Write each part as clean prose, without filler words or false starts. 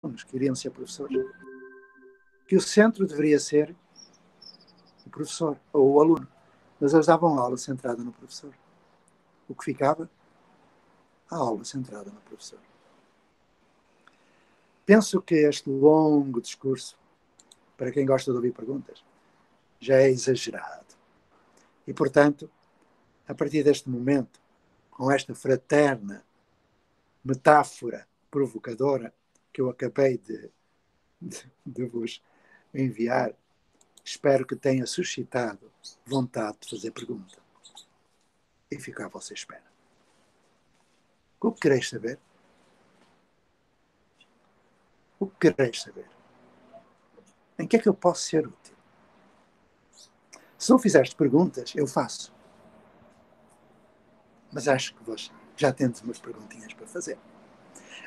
que iriam ser professores, que o centro deveria ser o professor ou o aluno, mas eles davam aula centrada no professor. O que ficava? A aula centrada no professor. Penso que este longo discurso, para quem gosta de ouvir perguntas, já é exagerado. E, portanto, a partir deste momento, com esta fraterna metáfora provocadora que eu acabei de vos enviar, espero que tenha suscitado vontade de fazer pergunta. E fico à vossa espera. O que quereis saber? O que quereis saber? Em que é que eu posso ser útil? Se não fizeste perguntas, eu faço. Mas acho que vós já tendes umas perguntinhas para fazer.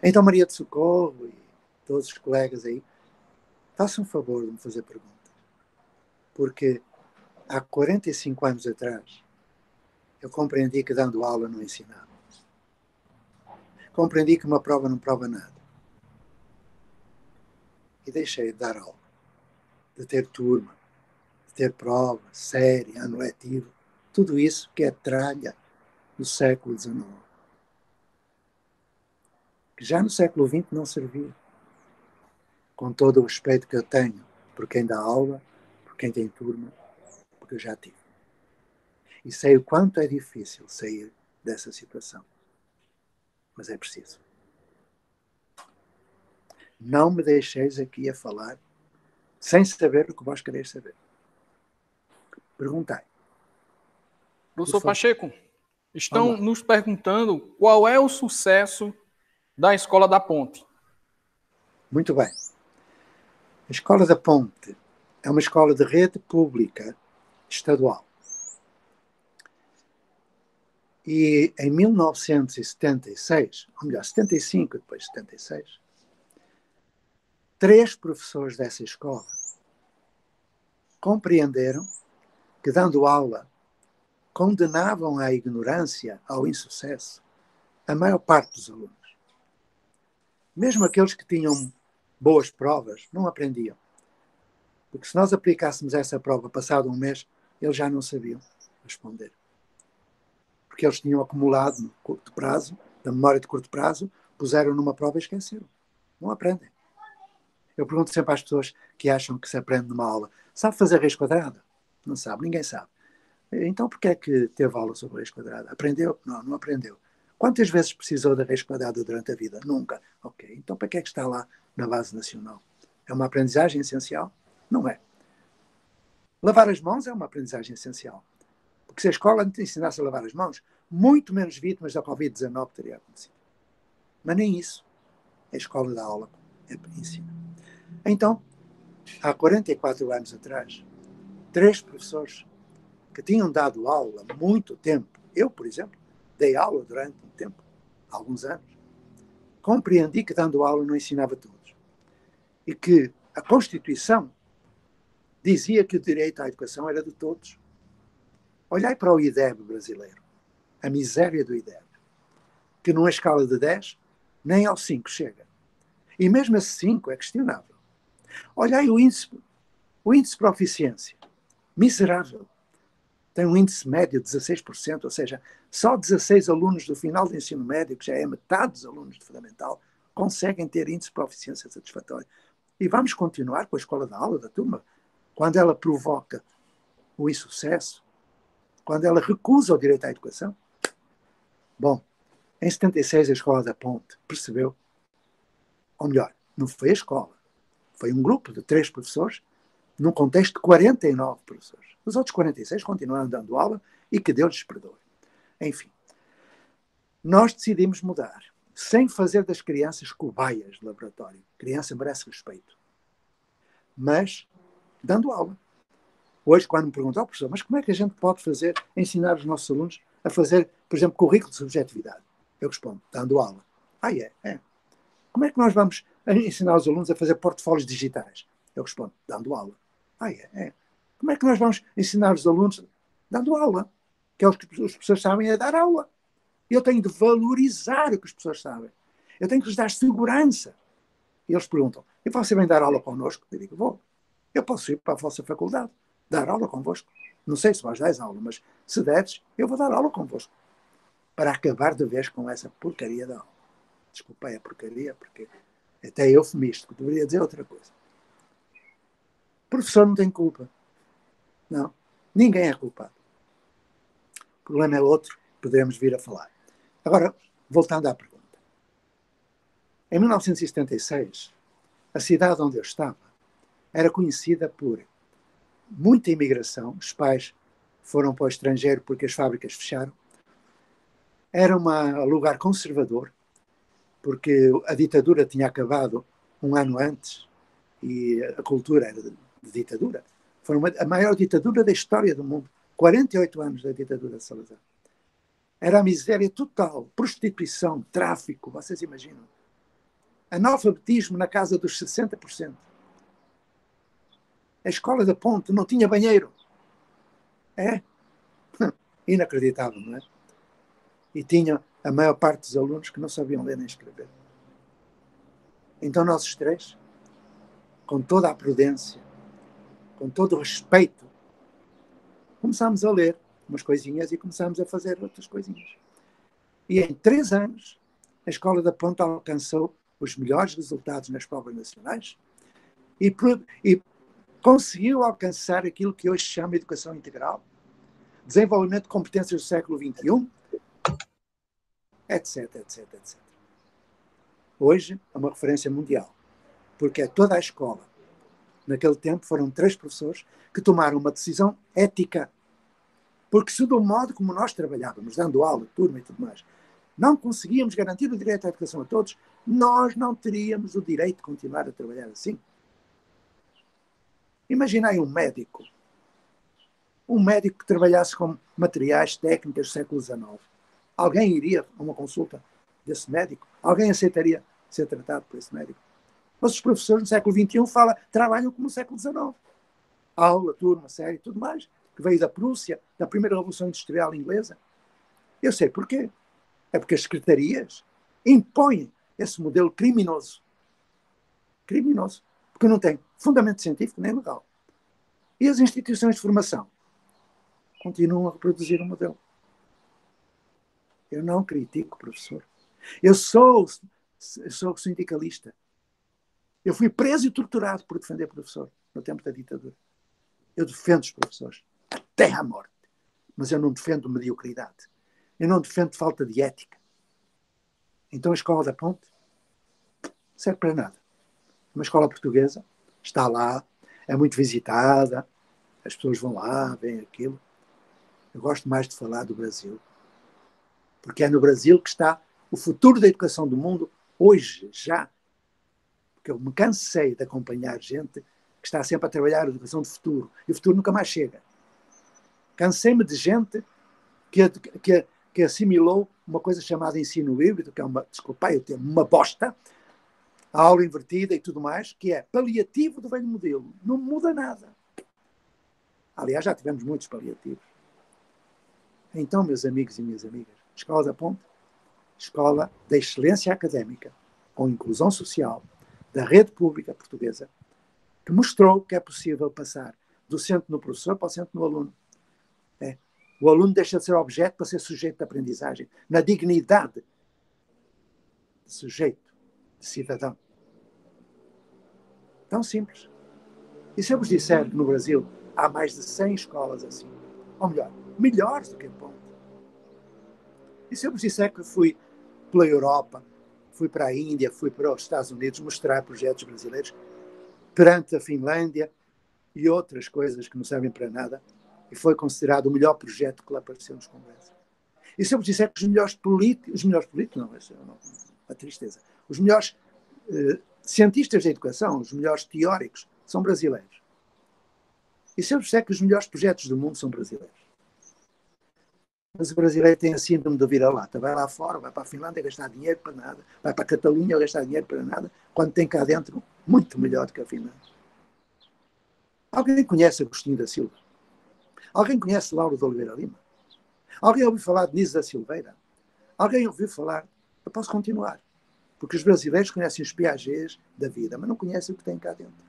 Então, Maria de Socorro e todos os colegas aí, façam um favor de me fazer perguntas. Porque há 45 anos atrás, eu compreendi que dando aula não ensinava. Compreendi que uma prova não prova nada. E deixei de dar aula, de ter turma, de ter prova, série, ano letivo, tudo isso que é tralha do século XIX. Que já no século XX não servia. Com todo o respeito que eu tenho por quem dá aula, por quem tem turma, porque eu já tive. E sei o quanto é difícil sair dessa situação. Mas é preciso. Não me deixeis aqui a falar sem saber o que vós quereis saber. Perguntai. Professor Pacheco, estão nos perguntando qual é o sucesso da Escola da Ponte. Muito bem. A Escola da Ponte é uma escola de rede pública estadual. E em 1976, ou melhor, 75 e depois 76, 3 professores dessa escola compreenderam que, dando aula, condenavam à ignorância, ao insucesso, a maior parte dos alunos. Mesmo aqueles que tinham boas provas, não aprendiam. Porque se nós aplicássemos essa prova passado um mês, eles já não sabiam responder. Porque eles tinham acumulado no curto prazo, da memória de curto prazo, puseram numa prova e esqueceram. Não aprendem. Eu pergunto sempre às pessoas que acham que se aprende numa aula: sabe fazer raiz quadrada? Não sabe, ninguém sabe. Então porquê é que teve aula sobre raiz quadrada? Aprendeu? Não, não aprendeu. Quantas vezes precisou da raiz quadrada durante a vida? Nunca. Ok, então para que é que está lá na base nacional? É uma aprendizagem essencial? Não é. Lavar as mãos é uma aprendizagem essencial. Porque se a escola te ensinasse a lavar as mãos, muito menos vítimas da Covid-19 teria acontecido. Mas nem isso. A escola dá aula ensina. Então, há 44 anos atrás, 3 professores que tinham dado aula há muito tempo, eu, por exemplo, dei aula durante um tempo, alguns anos, compreendi que dando aula não ensinava todos. E que a Constituição dizia que o direito à educação era de todos. Olhai para o IDEB brasileiro, a miséria do IDEB, que numa escala de 10, nem ao 5 chega. E mesmo esse 5 é questionável. Olhai o índice de proficiência, miserável. Tem um índice médio de 16%, ou seja, só 16 alunos do final do ensino médio, que já é metade dos alunos de fundamental, conseguem ter índice de proficiência satisfatório. E vamos continuar com a escola da aula da turma, quando ela provoca o insucesso, quando ela recusa o direito à educação. Bom, em 76 a Escola da Ponte percebeu, ou melhor, não foi a escola, foi um grupo de 3 professores, num contexto de 49 professores. Os outros 46 continuaram dando aula e que Deus lhes perdoe. Enfim, nós decidimos mudar, sem fazer das crianças cobaias de laboratório. A criança merece respeito. Mas dando aula. Hoje, quando me perguntam, professor, mas como é que a gente pode ensinar os nossos alunos a fazer, por exemplo, currículo de subjetividade? Eu respondo, dando aula. É. Como é que nós vamos ensinar os alunos a fazer portfólios digitais? Eu respondo, dando aula. É. Como é que nós vamos ensinar os alunos? Dando aula. Que é o que as pessoas sabem é dar aula. Eu tenho de valorizar o que as pessoas sabem. Eu tenho que lhes dar segurança. E eles perguntam, e você vem dar aula connosco? Eu digo, vou. Eu posso ir para a vossa faculdade, dar aula convosco. Não sei se vais dar aula, mas se deres, eu vou dar aula convosco. Para acabar de vez com essa porcaria da aula. Desculpem a porcaria, porque até é eufemístico. Deveria dizer outra coisa. O professor não tem culpa. Não. Ninguém é culpado. O problema é outro, poderemos vir a falar. Agora, voltando à pergunta. Em 1976, a cidade onde eu estava era conhecida por muita imigração. Os pais foram para o estrangeiro porque as fábricas fecharam. Era um lugar conservador, porque a ditadura tinha acabado um ano antes e a cultura era de ditadura. Foi a maior ditadura da história do mundo. 48 anos da ditadura de Salazar. Era a miséria total, prostituição, tráfico, vocês imaginam. Analfabetismo na casa dos 60%. A escola da Ponte não tinha banheiro. É? Inacreditável, não é? E tinha a maior parte dos alunos que não sabiam ler nem escrever. Então nós três, com toda a prudência, com todo o respeito, começámos a ler umas coisinhas e começámos a fazer outras coisinhas. E em 3 anos, a Escola da Ponte alcançou os melhores resultados nas provas nacionais e conseguiu alcançar aquilo que hoje se chama educação integral, desenvolvimento de competências do século XXI, etc, etc, etc. Hoje é uma referência mundial, porque é toda a escola. Naquele tempo foram 3 professores que tomaram uma decisão ética, porque se do modo como nós trabalhávamos, dando aula, turma e tudo mais, não conseguíamos garantir o direito à educação a todos, nós não teríamos o direito de continuar a trabalhar assim. Imaginai um médico que trabalhasse com materiais, técnicas do século XIX. Alguém iria a uma consulta desse médico? Alguém aceitaria ser tratado por esse médico? Mas os professores no século XXI trabalham como no século XIX. Aula, turma, série e tudo mais, que veio da Prússia, da primeira Revolução Industrial Inglesa. Eu sei porquê. É porque as secretarias impõem esse modelo criminoso. Criminoso. Porque não tem fundamento científico nem legal. E as instituições de formação continuam a reproduzir o modelo. Eu não critico o professor. Eu sou sindicalista. Eu fui preso e torturado por defender professor no tempo da ditadura. Eu defendo os professores até à morte. Mas eu não defendo mediocridade. Eu não defendo falta de ética. Então a Escola da Ponte serve para nada. Uma escola portuguesa está lá, é muito visitada, as pessoas vão lá, veem aquilo. Eu gosto mais de falar do Brasil. Porque é no Brasil que está o futuro da educação do mundo, hoje, já. Porque eu me cansei de acompanhar gente que está sempre a trabalhar a educação de futuro. E o futuro nunca mais chega. Cansei-me de gente que assimilou uma coisa chamada ensino híbrido, que é uma bosta, a aula invertida e tudo mais, que é paliativo do velho modelo. Não muda nada. Aliás, já tivemos muitos paliativos. Então, meus amigos e minhas amigas, Escola da Ponte, escola da excelência académica, com inclusão social, da rede pública portuguesa, que mostrou que é possível passar do centro no professor para o centro no aluno. O aluno deixa de ser objeto para ser sujeito de aprendizagem, na dignidade de sujeito, de cidadão. Tão simples. E se eu vos disser que no Brasil há mais de 100 escolas assim, ou melhor, melhores do que a Ponte? E se eu vos disser que fui pela Europa, fui para a Índia, fui para os Estados Unidos mostrar projetos brasileiros perante a Finlândia e outras coisas que não servem para nada, e foi considerado o melhor projeto que lá apareceu nos congressos. E se eu vos disser que os melhores políticos, não, essa é uma tristeza, os melhores cientistas da educação, os melhores teóricos, são brasileiros. E se eu vos disser que os melhores projetos do mundo são brasileiros? Mas o brasileiro tem a síndrome do vira-lata. Vai lá fora, vai para a Finlândia gastar dinheiro para nada, vai para a Catalunha gastar dinheiro para nada, quando tem cá dentro muito melhor do que a Finlândia. Alguém conhece Agostinho da Silva? Alguém conhece Lauro de Oliveira Lima? Alguém ouviu falar de Nise da Silveira? Alguém ouviu falar? Eu posso continuar. Porque os brasileiros conhecem os Piagets da vida, mas não conhecem o que tem cá dentro.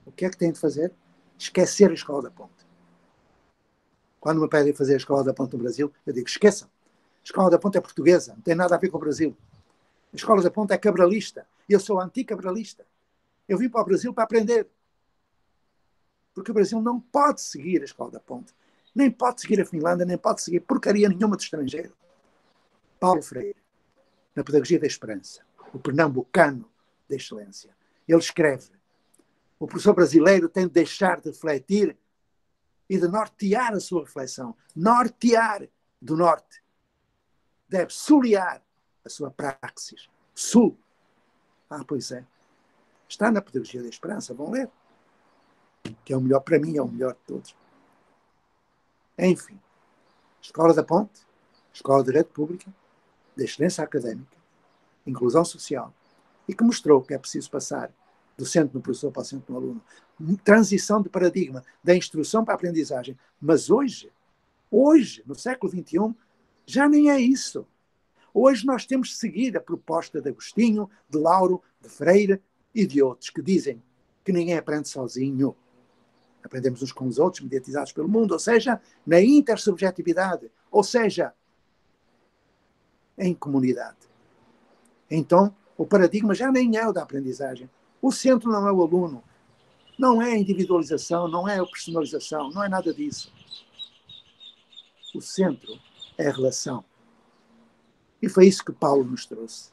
O que é que têm de fazer? Esquecer a Escola da Ponte. Quando me pedem fazer a Escola da Ponte no Brasil, eu digo, esqueçam. A Escola da Ponte é portuguesa, não tem nada a ver com o Brasil. A Escola da Ponte é cabralista. Eu sou anticabralista. Eu vim para o Brasil para aprender. Porque o Brasil não pode seguir a Escola da Ponte. Nem pode seguir a Finlândia, nem pode seguir porcaria nenhuma de estrangeiro. Paulo Freire, na Pedagogia da Esperança, o pernambucano da excelência, ele escreve: o professor brasileiro tem de deixar de refletir e de nortear a sua reflexão. Nortear do norte. Deve sulear a sua praxis. Sul. Ah, pois é. Está na Pedagogia da Esperança, vão ler. Que é o melhor para mim, é o melhor de todos. Enfim, Escola da Ponte, Escola de Rede Pública, de excelência académica, inclusão social, e que mostrou que é preciso passar do centro no professor para o centro no aluno. Transição de paradigma, da instrução para a aprendizagem. Mas hoje, no século XXI, já nem é isso. Hoje nós temos de seguir a proposta de Agostinho, de Lauro, de Freire e de outros que dizem que ninguém aprende sozinho. Aprendemos uns com os outros, mediatizados pelo mundo, ou seja, na intersubjetividade, ou seja, em comunidade. Então, o paradigma já nem é o da aprendizagem. O centro não é o aluno, não é a individualização, não é a personalização, não é nada disso. O centro é a relação. E foi isso que Paulo nos trouxe.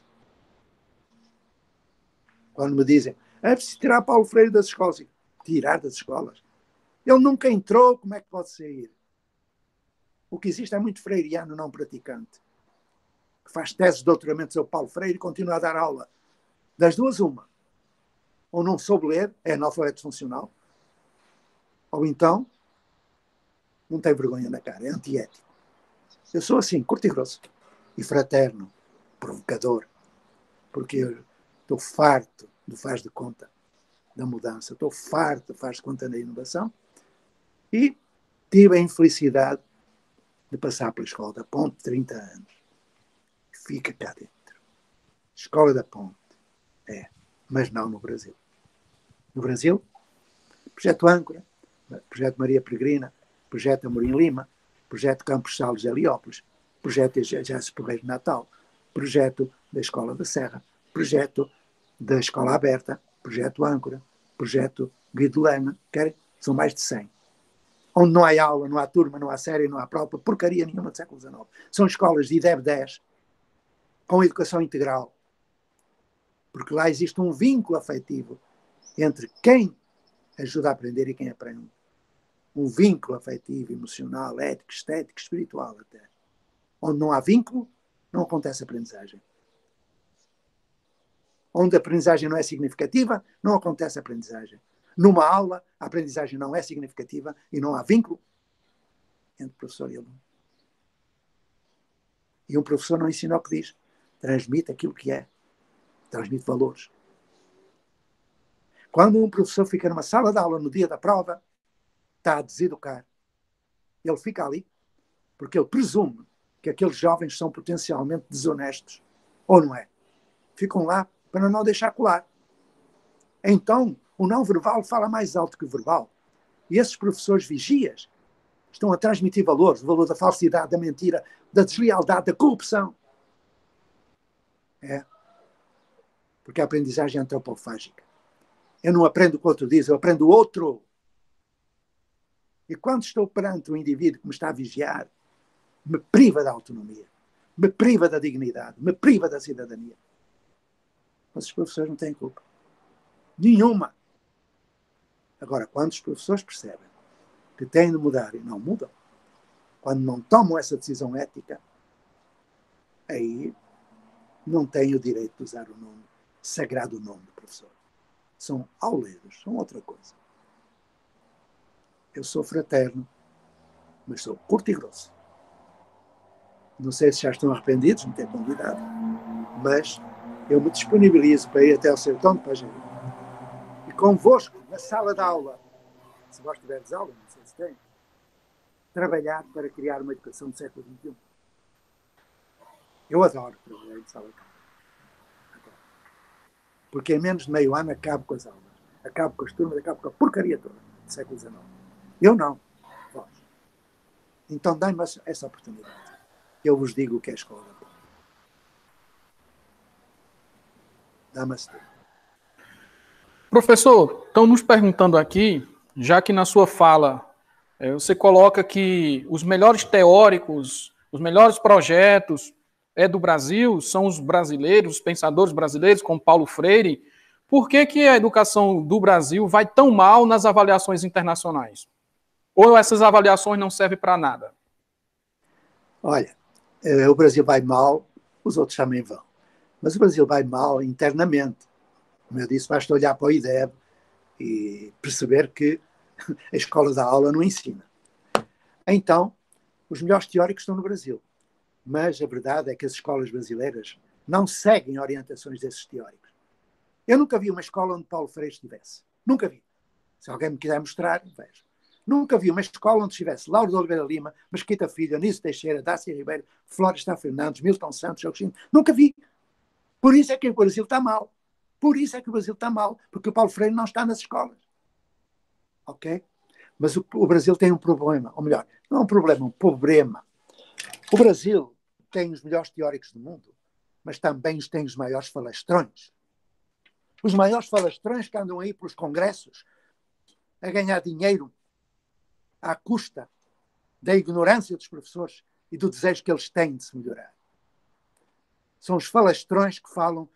Quando me dizem, é preciso tirar Paulo Freire das escolas. Tirar das escolas? Ele nunca entrou, como é que pode sair? O que existe é muito freiriano não praticante, que faz teses de doutoramento sobre Paulo Freire e continua a dar aula. Das duas, uma. Ou não soube ler, é analfabeto funcional, ou então não tem vergonha na cara, é antiético. Eu sou assim, curto e grosso, e fraterno, provocador, porque eu estou farto do faz de conta da mudança, estou farto do faz de conta da inovação, e tive a infelicidade de passar pela Escola da Ponte, 30 anos. Fica cá dentro. Escola da Ponte. Mas não no Brasil. No Brasil, Projeto Âncora, Projeto Maria Peregrina, Projeto Amorim Lima, Projeto Campos Salles de Heliópolis, Projeto Jéssica Porreiro de Natal, Projeto da Escola da Serra, Projeto da Escola Aberta, Projeto Âncora, Projeto Guido Lema, são mais de 100. Onde não há aula, não há turma, não há série, não há prova, porcaria nenhuma do século XIX. São escolas de IDEB 10, com educação integral, porque lá existe um vínculo afetivo entre quem ajuda a aprender e quem aprende. Um vínculo afetivo, emocional, ético, estético, espiritual até. Onde não há vínculo, não acontece aprendizagem. Onde a aprendizagem não é significativa, não acontece aprendizagem. Numa aula, a aprendizagem não é significativa e não há vínculo entre professor e aluno. E um professor não ensina o que diz. Transmite aquilo que é. Transmite valores. Quando um professor fica numa sala de aula no dia da prova, está a deseducar. Ele fica ali porque ele presume que aqueles jovens são potencialmente desonestos. Ou não é? Ficam lá para não deixar colar. Então, o não verbal fala mais alto que o verbal. E esses professores vigias estão a transmitir valores, o valor da falsidade, da mentira, da deslealdade, da corrupção. É. Porque a aprendizagem é antropofágica. Eu não aprendo o que o outro diz, eu aprendo o outro. E quando estou perante um indivíduo que me está a vigiar, me priva da autonomia, me priva da dignidade, me priva da cidadania. Mas os professores não têm culpa. Nenhuma. Agora, quando os professores percebem que têm de mudar e não mudam, quando não tomam essa decisão ética, aí não têm o direito de usar o nome, sagrado nome do professor. São auledos, são outra coisa. Eu sou fraterno, mas sou curto e grosso. Não sei se já estão arrependidos de me ter convidado, mas eu me disponibilizo para ir até ao sertão de Pajeú. E convosco, na sala de aula, se vós tiverdes aula, não sei se tem, trabalhar para criar uma educação do século XXI. Eu adoro trabalhar em sala de aula. Adoro. porque em menos de meio ano acabo com as aulas, acabo com as turmas, acabo com a porcaria toda do século XIX. Eu não. Vós. Então dai-me essa oportunidade. Eu vos digo o que é a escola da boa. Dá-me esse tempo. Professor, estão nos perguntando aqui, já que na sua fala você coloca que os melhores teóricos, os melhores projetos do Brasil, são os brasileiros, os pensadores brasileiros, como Paulo Freire. Por que a educação do Brasil vai tão mal nas avaliações internacionais? Ou essas avaliações não servem para nada? Olha, o Brasil vai mal, os outros também vão. Mas o Brasil vai mal internamente. Como eu disse, basta olhar para o IDEB e perceber que a escola da aula não ensina. Então, os melhores teóricos estão no Brasil. Mas a verdade é que as escolas brasileiras não seguem orientações desses teóricos. Eu nunca vi uma escola onde Paulo Freire estivesse. Nunca vi. Se alguém me quiser mostrar, veja. Nunca vi uma escola onde estivesse Lauro de Oliveira Lima, Mesquita Filho, Anísio Teixeira, Dácia Ribeiro, Florestan Fernandes, Milton Santos, Agostinho. Nunca vi. Por isso é que o Brasil está mal. Por isso é que o Brasil está mal. Porque o Paulo Freire não está nas escolas. Ok? Mas o Brasil tem um problema. Ou melhor, não é um problema, um problema. O Brasil tem os melhores teóricos do mundo, mas também tem os maiores falastrões. Os maiores falastrões que andam aí pelos congressos a ganhar dinheiro à custa da ignorância dos professores e do desejo que eles têm de se melhorar. São os falastrões que falam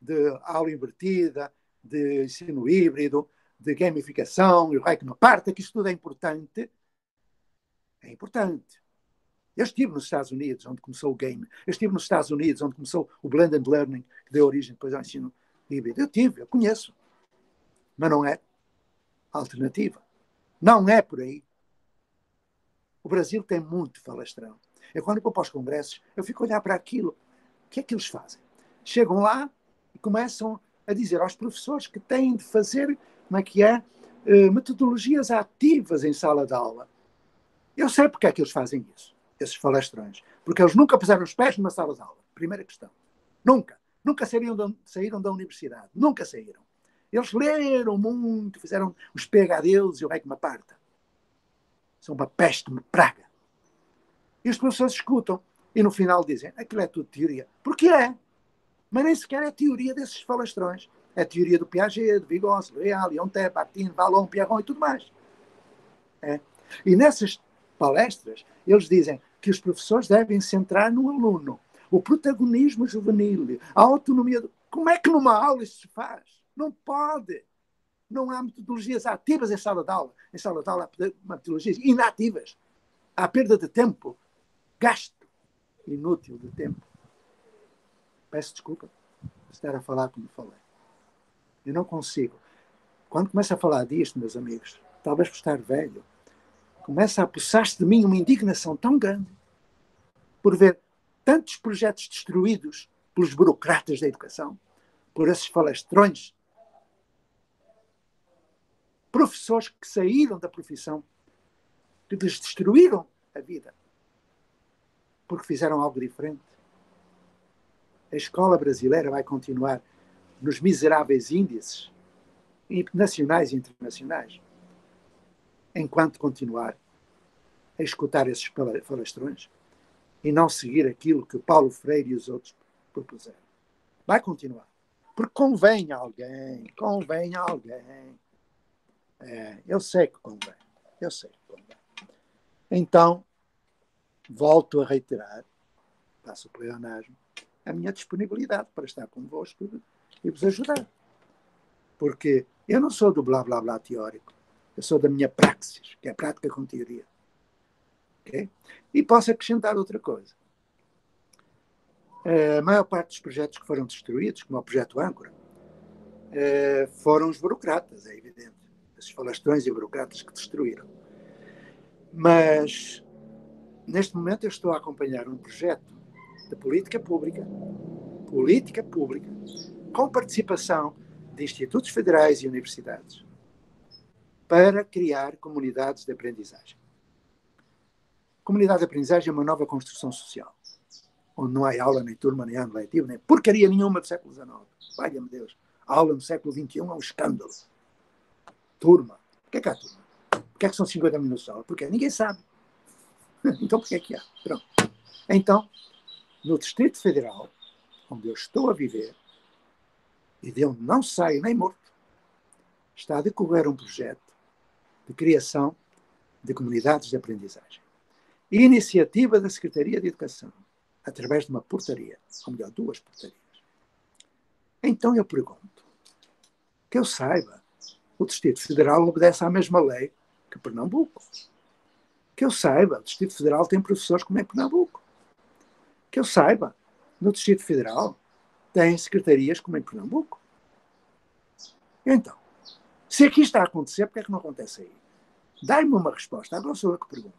de aula invertida, de ensino híbrido, de gamificação, e o raio que não parta, que isso tudo é importante. É importante. Eu estive nos Estados Unidos, onde começou o game. Eu estive nos Estados Unidos, onde começou o blended learning, que deu origem depois ao ensino híbrido. Eu conheço. Mas não é alternativa. Não é por aí. O Brasil tem muito falastrão. Eu, quando vou para os congressos, eu fico a olhar para aquilo. O que é que eles fazem? Chegam lá e começam a dizer aos professores que têm de fazer, metodologias ativas em sala de aula. Eu sei porque é que eles fazem isso, esses falastrões. Porque eles nunca puseram os pés numa sala de aula. Primeira questão. Nunca. Nunca saíram da universidade. Nunca saíram. Eles leram muito, fizeram os PhDs e o rei que me aparta. São uma peste, uma praga. E os professores escutam e no final dizem, aquilo é tudo teoria. Porque é. Mas nem sequer é teoria desses falastrões. É teoria do Piaget, de Vygotsky, Leal, Leontet, Bakhtin, Vallon, Pierron e tudo mais. É. E nessas palestras, eles dizem que os professores devem centrar no aluno. O protagonismo juvenil, a autonomia. Como é que numa aula isso se faz? Não pode. Não há metodologias ativas em sala de aula. Em sala de aula há metodologias inativas. Há perda de tempo. Gasto inútil de tempo. Peço desculpa por estar a falar como falei. Eu não consigo. Quando começo a falar disto, meus amigos, talvez por estar velho, começa a apossar-se de mim uma indignação tão grande por ver tantos projetos destruídos pelos burocratas da educação, por esses falastrões, professores que saíram da profissão, que lhes destruíram a vida, porque fizeram algo diferente. A escola brasileira vai continuar nos miseráveis índices nacionais e internacionais, enquanto continuar a escutar esses falastrões e não seguir aquilo que Paulo Freire e os outros propuseram. Vai continuar. Porque convém a alguém. Eu sei que convém. Então, volto a reiterar, passo o pleonasmo, a minha disponibilidade para estar convosco e vos ajudar. Porque eu não sou do blá blá blá teórico. Eu sou da minha praxis, que é a prática com teoria. Okay? E posso acrescentar outra coisa. A maior parte dos projetos que foram destruídos, como o projeto Âncora, foram os burocratas, é evidente. Esses falastrões e burocratas que destruíram. Mas, neste momento, eu estou a acompanhar um projeto de política pública, com participação de institutos federais e universidades, para criar comunidades de aprendizagem. Comunidade de aprendizagem é uma nova construção social, onde não há aula, nem turma, nem ano letivo, nem porcaria nenhuma do século XIX. Valha-me Deus. aula no século XXI é um escândalo. Turma. Porquê é que há turma? Porquê é que são 50 minutos de aula? Porque ninguém sabe. Então porquê é que há? Pronto. Então, no Distrito Federal, onde eu estou a viver, e de onde não saio nem morto, está a decorrer um projeto de criação de comunidades de aprendizagem. Iniciativa da Secretaria de Educação, através de uma portaria, ou melhor, 2 portarias. Então eu pergunto, que eu saiba, o Distrito Federal obedece à mesma lei que Pernambuco. Que eu saiba, o Distrito Federal tem professores como é Pernambuco. Que eu saiba, no Distrito Federal tem secretarias como em Pernambuco. Então, se aqui está a acontecer, porque é que não acontece aí? Dai-me uma resposta. Agora sou eu que pergunto.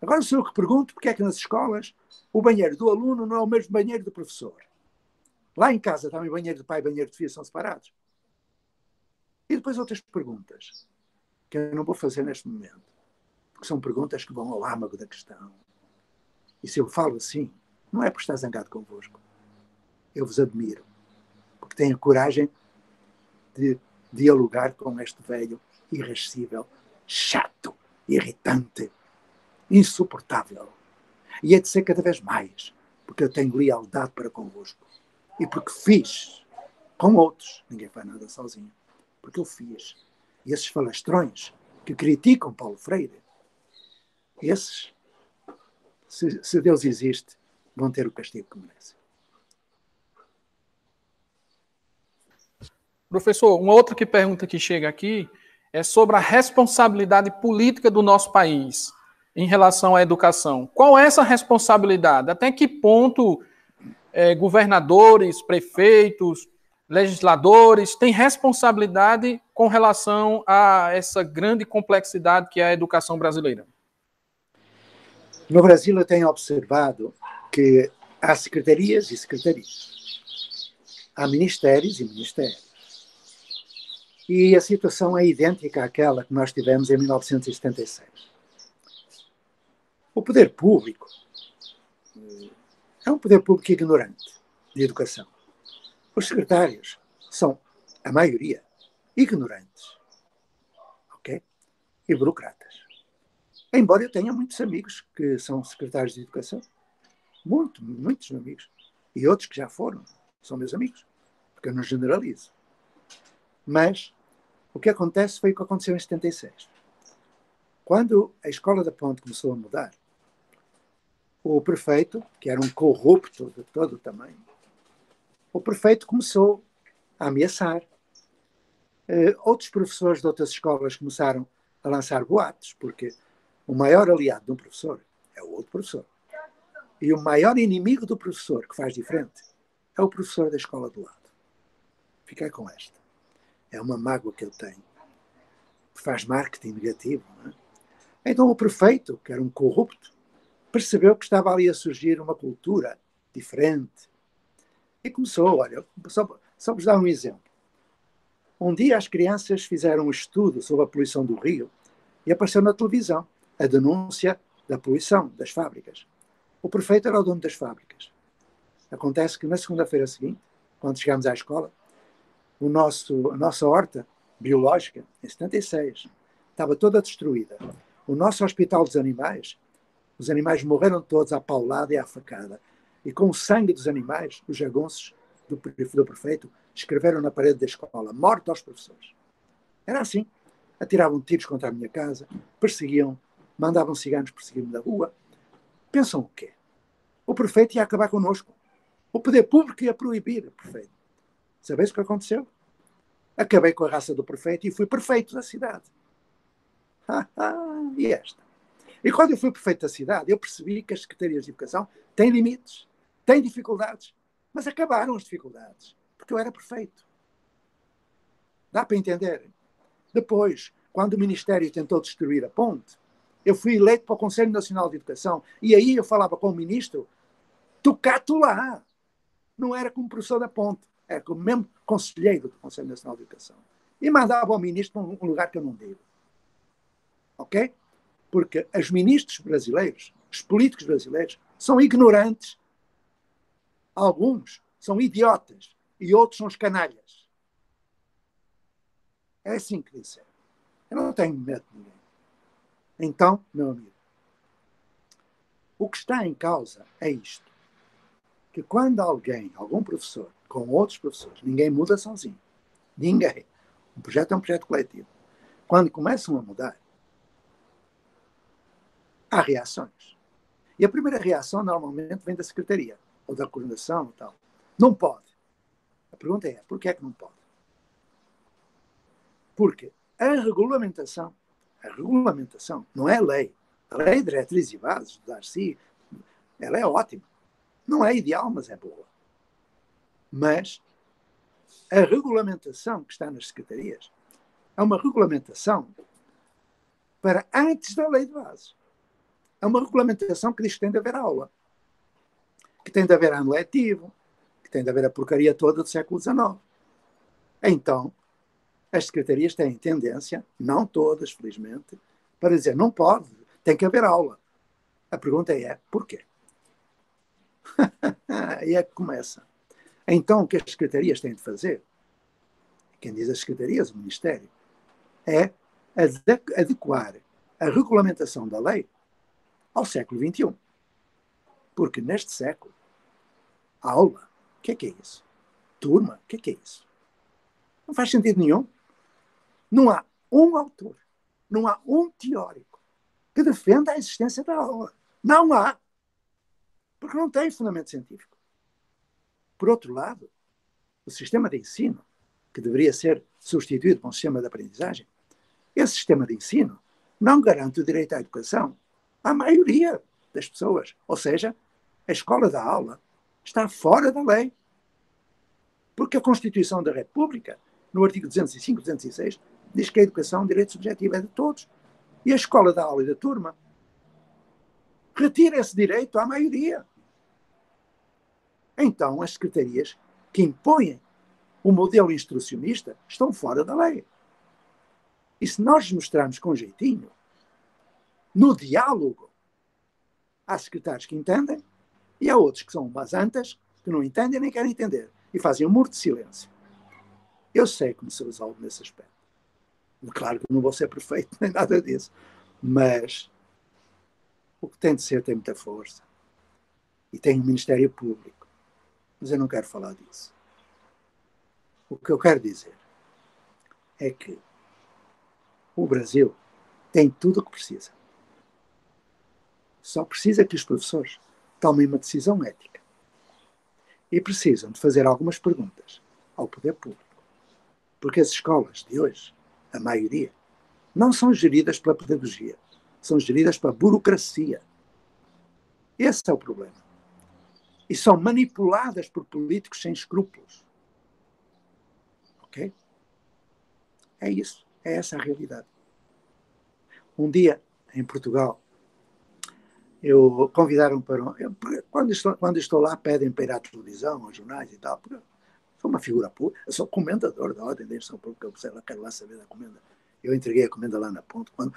Agora sou eu que pergunto porque é que nas escolas o banheiro do aluno não é o mesmo banheiro do professor. Lá em casa também o banheiro do pai e o banheiro de filho são separados. E depois outras perguntas que eu não vou fazer neste momento. Porque são perguntas que vão ao âmago da questão. E se eu falo assim, não é por estar zangado convosco. Eu vos admiro. Porque tenho a coragem de dialogar com este velho irascível, chato, irritante, insuportável. E é de ser cada vez mais, porque eu tenho lealdade para convosco. E porque fiz com outros. Ninguém faz nada sozinho. Porque eu fiz. E esses falastrões que criticam Paulo Freire, esses, se Deus existe, vão ter o castigo que merecem. Professor, uma outra pergunta que chega aqui é sobre a responsabilidade política do nosso país em relação à educação. Qual é essa responsabilidade? Até que ponto governadores, prefeitos, legisladores têm responsabilidade com relação a essa grande complexidade que é a educação brasileira? No Brasil, eu tenho observado que há secretarias e secretarias. Há ministérios e ministérios. E a situação é idêntica àquela que nós tivemos em 1976. O poder público é um poder público ignorante de educação. Os secretários são, a maioria, ignorantes. Ok? E burocratas. Embora eu tenha muitos amigos que são secretários de educação. Muitos amigos. E outros que já foram. São meus amigos. Porque eu não generalizo. Mas o que acontece foi o que aconteceu em 76. Quando a Escola da Ponte começou a mudar, o prefeito, que era um corrupto de todo o tamanho, o prefeito começou a ameaçar. Outros professores de outras escolas começaram a lançar boatos, porque o maior aliado de um professor é o outro professor. E o maior inimigo do professor que faz diferente é o professor da escola do lado. Fiquei com esta. É uma mágoa que eu tenho. Faz marketing negativo. Não é? Então o prefeito, que era um corrupto, percebeu que estava ali a surgir uma cultura diferente. E começou, olha, só vos dar um exemplo. Um dia as crianças fizeram um estudo sobre a poluição do Rio e apareceu na televisão a denúncia da poluição das fábricas. O prefeito era o dono das fábricas. Acontece que na segunda-feira seguinte, quando chegámos à escola, a nossa horta biológica, em 76, estava toda destruída. O nosso hospital dos animais, os animais morreram todos à paulada e à facada. E com o sangue dos animais, os jagunços do prefeito escreveram na parede da escola: morte aos professores. Era assim. Atiravam tiros contra a minha casa, perseguiam, mandavam ciganos perseguir-me da rua. Pensam o quê? O prefeito ia acabar connosco. O poder público ia proibir o prefeito. Sabeis o que aconteceu? Acabei com a raça do prefeito e fui prefeito da cidade. E esta? E quando eu fui prefeito da cidade, eu percebi que as secretarias de educação têm limites, têm dificuldades, mas acabaram as dificuldades, porque eu era prefeito. Dá para entender? Depois, quando o Ministério tentou destruir a ponte, eu fui eleito para o Conselho Nacional de Educação e aí eu falava com o ministro, tu lá. Não era como professor da ponte, era como mesmo conselheiro do Conselho Nacional de Educação. E mandava ao ministro para um lugar que eu não digo. Ok? Porque os ministros brasileiros, os políticos brasileiros, são ignorantes. Alguns são idiotas. e outros são os canalhas. É assim que disse. Eu não tenho medo de ninguém. Então, meu amigo, o que está em causa é isto. Que quando alguém, algum professor, com outros professores, ninguém muda sozinho. Ninguém. Um projeto é um projeto coletivo. Quando começam a mudar, há reações. E a primeira reação normalmente vem da secretaria, ou da coordenação e tal. Não pode. A pergunta é, por que é que não pode? Porque a regulamentação não é a lei. A lei de diretrizes e bases do Darcy, ela é ótima. Não é ideal, mas é boa. Mas a regulamentação que está nas secretarias é uma regulamentação para antes da lei de base. É uma regulamentação que diz que tem de haver aula, que tem de haver ano letivo, que tem de haver a porcaria toda do século XIX. Então, as secretarias têm tendência, não todas, felizmente, para dizer, não pode, tem que haver aula. A pergunta é, porquê? Aí é que começa. Então, o que as secretarias têm de fazer, quem diz as secretarias, o Ministério, é adequar a regulamentação da lei ao século XXI. Porque neste século, aula, o que é isso? Turma, o que é isso? Não faz sentido nenhum. Não há um autor, não há um teórico que defenda a existência da aula. Não há. Porque não tem fundamento científico. Por outro lado, o sistema de ensino, que deveria ser substituído por um sistema de aprendizagem, esse sistema de ensino não garante o direito à educação à maioria das pessoas. Ou seja, a escola da aula está fora da lei. Porque a Constituição da República, no artigo 205, 206, diz que a educação, direito subjetivo, é de todos. E a escola da aula e da turma retira esse direito à maioria. Então, as secretarias que impõem o modelo instrucionista estão fora da lei. E se nós mostrarmos com jeitinho, no diálogo, há secretários que entendem e há outros que são basantas, que não entendem nem querem entender. E fazem um muro de silêncio. Eu sei como se resolve nesse aspecto. Claro que não vou ser perfeito, nem nada disso. Mas o que tem de ser tem muita força. E tem um Ministério Público. Mas eu não quero falar disso. O que eu quero dizer é que o Brasil tem tudo o que precisa. Só precisa que os professores tomem uma decisão ética. E precisam de fazer algumas perguntas ao poder público. Porque as escolas de hoje, a maioria, não são geridas pela pedagogia. São geridas pela burocracia. Esse é o problema. E são manipuladas por políticos sem escrúpulos. Ok? É isso. É essa a realidade. Um dia, em Portugal, convidaram para... Quando estou lá, pedem para ir à televisão, aos jornais e tal. Sou uma figura pública. Eu sou comendador da Ordem da Instrução Pública. Eu quero lá saber da comenda. Eu entreguei a comenda lá na ponte. Quando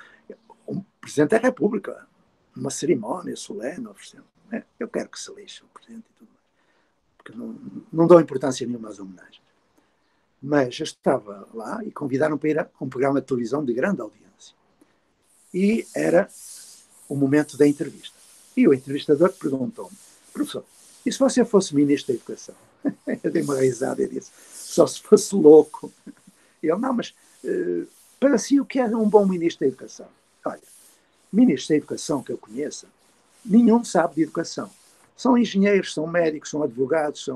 o Presidente da República, numa cerimónia solene, oferecendo. Eu quero que se lixe o Presidente e tudo mais. Porque não dou importância nenhuma às homenagens. Mas eu estava lá e convidaram para ir a um programa de televisão de grande audiência. E era o momento da entrevista. E o entrevistador perguntou-me, professor, e se você fosse Ministro da Educação? Eu dei uma risada e disse, só se fosse louco. E ele, não, mas para si o que é um bom Ministro da Educação? Olha, Ministros da Educação que eu conheça, nenhum sabe de educação. São engenheiros, são médicos, são advogados,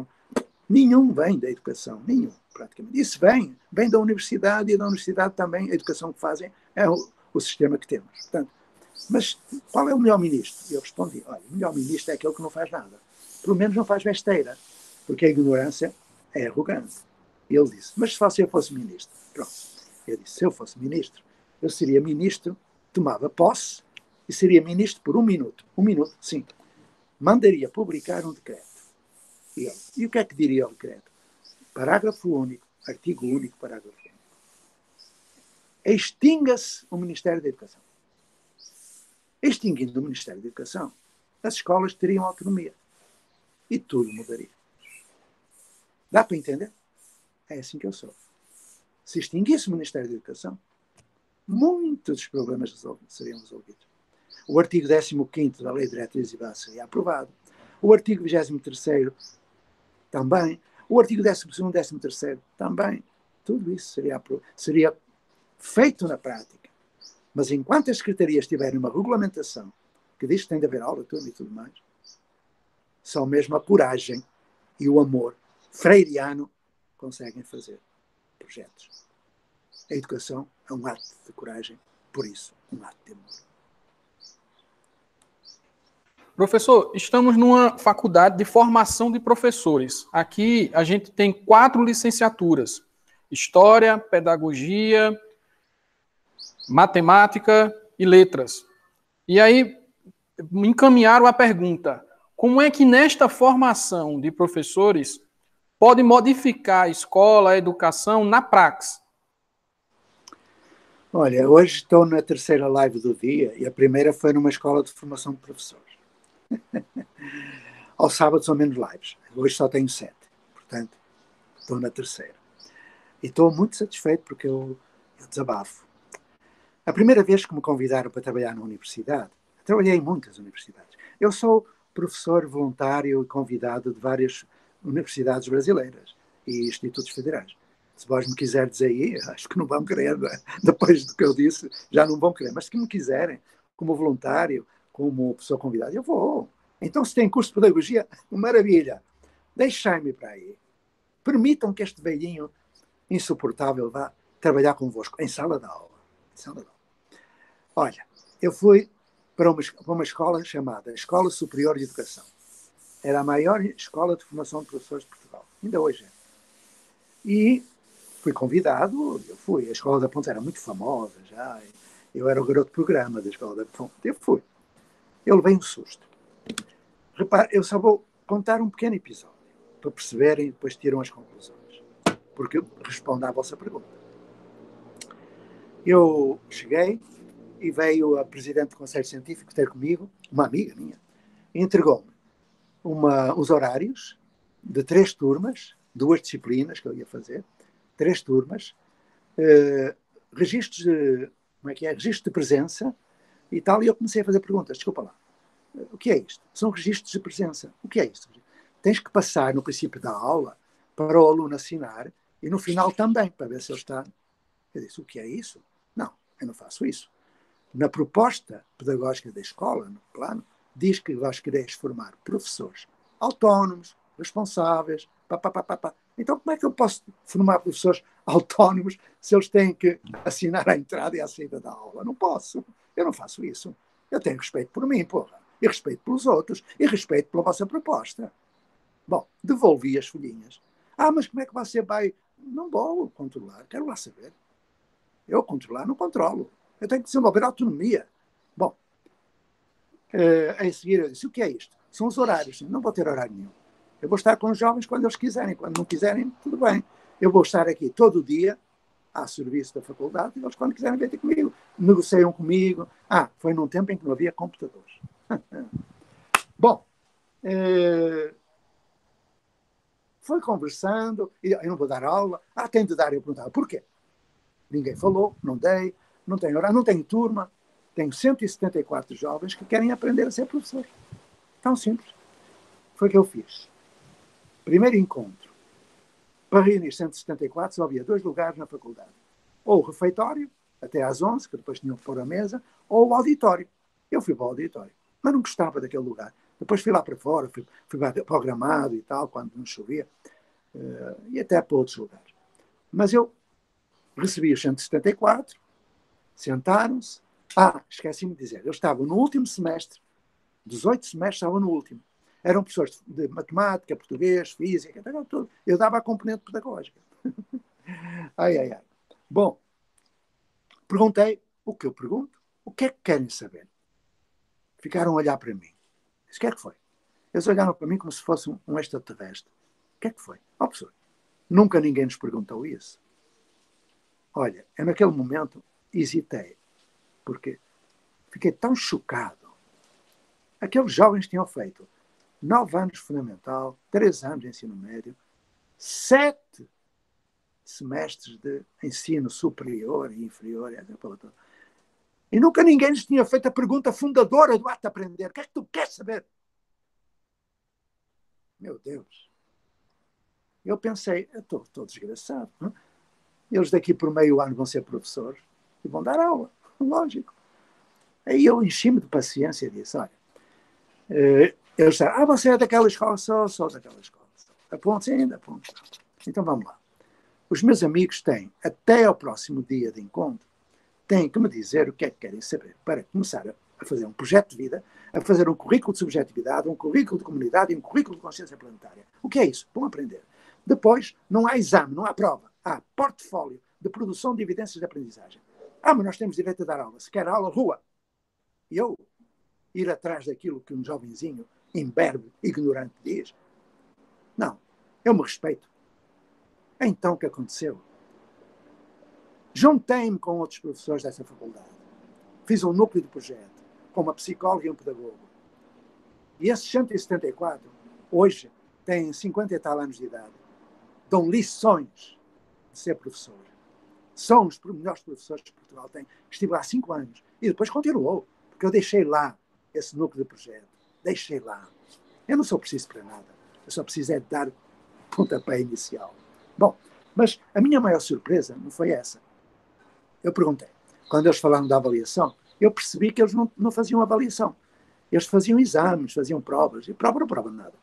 nenhum vem da educação, nenhum, praticamente. Isso vem da universidade, e da universidade também a educação que fazem é o sistema que temos. Portanto, mas qual é o melhor ministro? Eu respondi, olha, o melhor ministro é aquele que não faz nada. Pelo menos não faz besteira, porque a ignorância é arrogante. E ele disse, mas se você fosse ministro? Pronto. Eu disse, se eu fosse ministro, eu seria ministro, tomava posse e seria ministro por 1 minuto. 1 minuto, sim. Mandaria publicar um decreto. E o que é que diria o decreto? Parágrafo único, artigo único, parágrafo único. Extinga-se o Ministério da Educação. Extinguindo o Ministério da Educação, as escolas teriam autonomia. E tudo mudaria. Dá para entender? É assim que eu sou. Se extinguisse o Ministério da Educação, muitos dos problemas seriam resolvidos. O artigo 15º da Lei de Diretrizes e Bases seria aprovado. O artigo 23º também. O artigo 12º, 13º também. Tudo isso seria feito na prática. Mas enquanto as secretarias tiverem uma regulamentação que diz que tem de haver aula, tudo e tudo mais, só mesmo a coragem e o amor freiriano conseguem fazer projetos. A educação é um ato de coragem, por isso, um ato de amor. Professor, estamos numa faculdade de formação de professores. Aqui a gente tem 4 licenciaturas: História, Pedagogia, Matemática e Letras. E aí me encaminharam a pergunta: como é que nesta formação de professores pode modificar a escola, a educação na praxe? Olha, hoje estou na terceira live do dia e a primeira foi numa escola de formação de professores. Ao sábado são menos lives. Hoje só tenho 7. Portanto, estou na terceira. E estou muito satisfeito porque eu desabafo. A primeira vez que me convidaram para trabalhar na universidade, trabalhei em muitas universidades. Eu sou professor voluntário e convidado de várias universidades brasileiras e institutos federais. Se vós me quiserem dizer aí, acho que não vão querer, depois do que eu disse, já não vão querer. Mas se me quiserem, como voluntário, como pessoa convidada, eu vou. Então, se tem curso de pedagogia, maravilha. Deixem-me para aí. Permitam que este velhinho insuportável vá trabalhar convosco em sala de aula. Olha, eu fui para uma escola chamada Escola Superior de Educação. Era a maior escola de formação de professores de Portugal. Ainda hoje é. E fui convidado, eu fui. A Escola da Ponte era muito famosa já. Eu era o garoto programa da Escola da Ponte. Eu fui. Eu levei um susto. Repare, eu só vou contar um pequeno episódio para perceberem e depois tiram as conclusões. Porque eu respondo à vossa pergunta. Eu cheguei e veio a presidente do Conselho Científico ter comigo, uma amiga minha, e entregou-me os horários de 3 turmas, 2 disciplinas que eu ia fazer, 3 turmas, registros de, registro de presença e tal, e eu comecei a fazer perguntas. Desculpa lá, o que é isto? São registros de presença. O que é isto? Tens que passar no princípio da aula para o aluno assinar e no final também, para ver se ele está. Eu disse, o que é isso? Não, eu não faço isso. Na proposta pedagógica da escola, no plano, diz que vós quereis formar professores autónomos, responsáveis, Então, como é que eu posso formar professores autónomos se eles têm que assinar a entrada e a saída da aula? Não posso. Eu não faço isso. Eu tenho respeito por mim, porra. E respeito pelos outros. E respeito pela vossa proposta. Bom, devolvi as folhinhas. Mas como é que você vai? Não vou controlar. Quero lá saber. Eu controlar, não controlo. Eu tenho que desenvolver autonomia. Bom, em seguida eu disse, o que é isto? São os horários. Não vou ter horário nenhum. Eu vou estar com os jovens quando eles quiserem. Quando não quiserem, tudo bem. Eu vou estar aqui todo dia, a serviço da faculdade, e eles quando quiserem vir ter comigo. Negociam comigo. Foi num tempo em que não havia computadores. Bom, foi conversando, e eu não vou dar aula. Tem de dar. Eu perguntava, porquê? Ninguém falou, não dei, não tenho horário, não tenho turma. Tenho 174 jovens que querem aprender a ser professores. Tão simples. Foi o que eu fiz. Primeiro encontro. Para reunir 174 só havia 2 lugares na faculdade. Ou o refeitório, até às 11, que depois tinham que pôr a mesa, ou o auditório. Eu fui para o auditório, mas não gostava daquele lugar. Depois fui lá para fora, fui para o Gramado e tal, quando não chovia, e até para outros lugares. Mas eu recebi os 174, sentaram-se. Esqueci-me de dizer, eu estava no último semestre, dos 8 semestres, estava no último. Eram professores de matemática, português, física, tudo. Eu dava a componente pedagógica. Bom, perguntei o que eu pergunto, o que é que querem saber? Ficaram a olhar para mim. Disse, o que é que foi? Eles olharam para mim como se fosse um extraterrestre. O que é que foi? Professor, nunca ninguém nos perguntou isso. Olha, eu naquele momento hesitei, porque fiquei tão chocado. Aqueles jovens tinham feito 9 anos fundamental, 3 anos de ensino médio, 7 semestres de ensino superior e inferior. E nunca ninguém lhes tinha feito a pergunta fundadora do ato de aprender. O que é que tu queres saber? Meu Deus. Eu pensei, eu estou desgraçado. Não? Eles daqui por meio ano vão ser professores e vão dar aula. Lógico. Aí eu enchi-me de paciência e disse, olha, eles disseram, você é daquela escola? Sou daquela escola. Aponte ainda, aponte. Então vamos lá. Os meus amigos têm, até ao próximo dia de encontro, têm que me dizer o que é que querem saber para começar a fazer um projeto de vida, a fazer um currículo de subjetividade, um currículo de comunidade e um currículo de consciência planetária. O que é isso? Vão aprender. Depois, não há exame, não há prova. Há portfólio de produção de evidências de aprendizagem. Mas nós temos direito a dar aula. Se quer aula, rua. E eu ir atrás daquilo que um jovenzinho imberbe, ignorante, diz? Não. Eu me respeito. Então o que aconteceu? Juntei-me com outros professores dessa faculdade. Fiz um núcleo de projeto, com uma psicóloga e um pedagogo. E esses 174, hoje, têm 50 e tal anos de idade. Dão lições de ser professor. São os melhores professores que Portugal tem. Estive lá 5 anos. E depois continuou. Porque eu deixei lá esse núcleo de projeto. Deixei lá. Eu não sou preciso para nada. Eu só preciso é de dar pontapé inicial. Bom, mas a minha maior surpresa não foi essa. Eu perguntei. Quando eles falaram da avaliação, eu percebi que eles não faziam avaliação. Eles faziam exames, faziam provas. E prova não prova nada.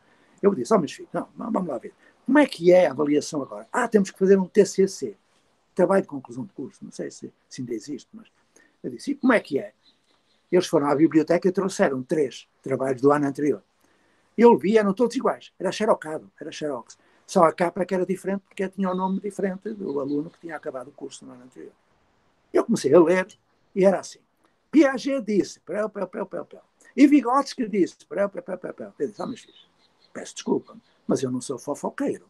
Eu disse, meus filhos, não, vamos lá ver. Como é que é a avaliação agora? Temos que fazer um TCC. Trabalho de conclusão de curso. Não sei se ainda existe, mas eu disse, e como é que é? Eles foram à biblioteca e trouxeram 3 trabalhos do ano anterior. Eu vi, eram todos iguais. Era xerocado, era xerox. Só a capa é que era diferente, porque tinha o nome diferente do aluno que tinha acabado o curso no ano anterior. Eu comecei a ler e era assim. Piaget disse, e Vygotsky disse, eu disse, meus filhos, peço desculpa, mas eu não sou fofoqueiro.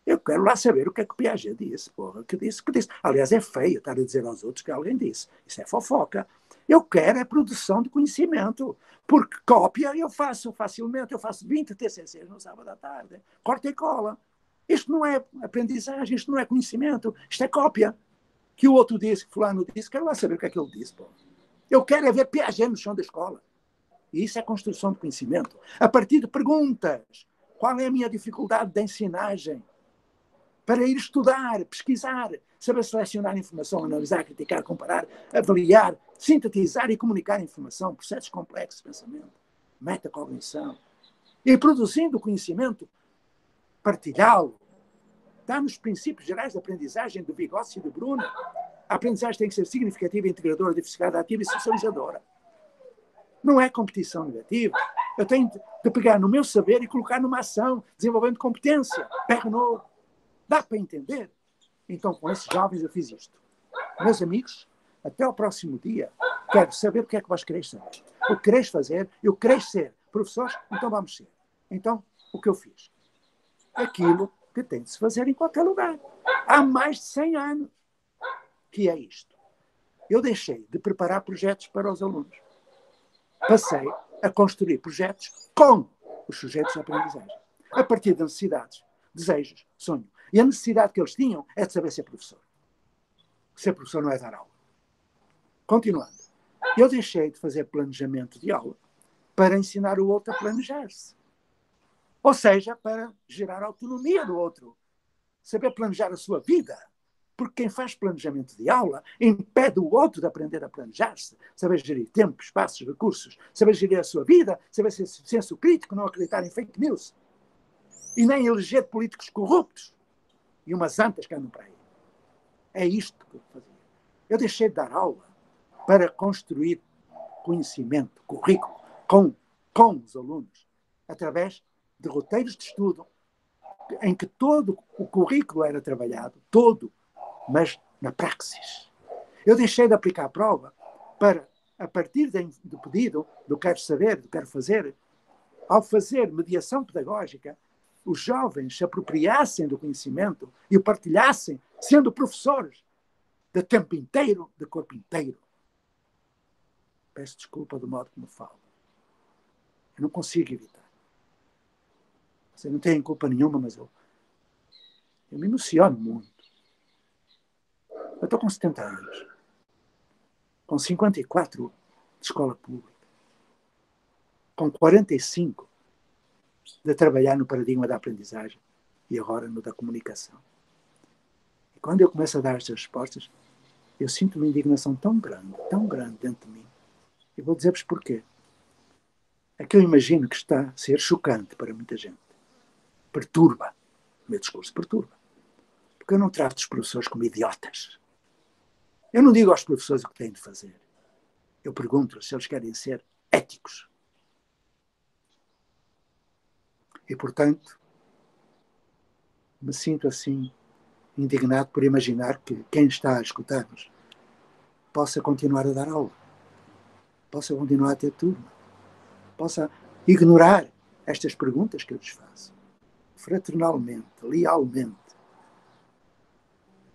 Eu quero lá saber o que é que o Piaget disse, porra, que disse. Aliás, é feio estar a dizer aos outros que alguém disse. Isso é fofoca. Eu quero é produção de conhecimento, porque cópia eu faço facilmente, eu faço 20 TCCs no sábado à tarde, corta e cola. Isto não é aprendizagem, isto não é conhecimento, isto é cópia. Que o outro disse, que fulano disse, quero lá saber o que é que ele disse, porra. Eu quero é ver Piaget no chão da escola. E isso é construção de conhecimento. A partir de perguntas. Qual é a minha dificuldade de ensinagem? Para ir estudar, pesquisar, saber selecionar informação, analisar, criticar, comparar, avaliar, sintetizar e comunicar informação, processos complexos de pensamento, metacognição. E produzindo conhecimento, partilhá-lo. Está nos princípios gerais da aprendizagem do Vygotsky e do Bruno. A aprendizagem tem que ser significativa, integradora, diversificada, ativa e socializadora. Não é competição negativa. Eu tenho de pegar no meu saber e colocar numa ação, desenvolvendo competência. Perno. Dá para entender? Então, com esses jovens eu fiz isto. Meus amigos, até ao próximo dia, quero saber o que é que vós quereis saber. O que quereis fazer, eu quereis ser professores, então vamos ser. Então, o que eu fiz? Aquilo que tem de se fazer em qualquer lugar. Há mais de 100 anos. Que é isto. Eu deixei de preparar projetos para os alunos. Passei a construir projetos com os sujeitos de aprendizagem. A partir de necessidades, desejos, sonho. E a necessidade que eles tinham é de saber ser professor. Ser professor não é dar aula. Continuando. Eu deixei de fazer planejamento de aula para ensinar o outro a planejar-se. Ou seja, para gerar autonomia do outro. Saber planejar a sua vida. Porque quem faz planejamento de aula impede o outro de aprender a planejar-se. Saber gerir tempo, espaços, recursos. Saber gerir a sua vida. Saber ser senso crítico, não acreditar em fake news. E nem eleger políticos corruptos. E umas antas que andam para aí. É isto que eu fazia. Eu deixei de dar aula para construir conhecimento, currículo, com os alunos, através de roteiros de estudo, em que todo o currículo era trabalhado, todo, mas na praxis. Eu deixei de aplicar a prova para, a partir do pedido, do quero saber, do quero fazer, ao fazer mediação pedagógica, os jovens se apropriassem do conhecimento e o partilhassem, sendo professores de tempo inteiro, de corpo inteiro. Peço desculpa do modo como falo. Eu não consigo evitar. Vocês não têm culpa nenhuma, mas eu Eu me emociono muito. Eu estou com 70 anos, com 54 de escola pública, com 45 de trabalhar no paradigma da aprendizagem e agora no da comunicação. E quando eu começo a dar estas respostas, eu sinto uma indignação tão grande dentro de mim. E vou dizer-vos porquê. É que eu imagino que está a ser chocante para muita gente. Perturba. O meu discurso perturba. Porque eu não trato os professores como idiotas. Eu não digo aos professores o que têm de fazer. Eu pergunto-lhes se eles querem ser éticos. E, portanto, me sinto assim indignado por imaginar que quem está a escutar-nos possa continuar a dar aula, possa continuar a ter turma, possa ignorar estas perguntas que eu lhes faço. Fraternalmente, lealmente.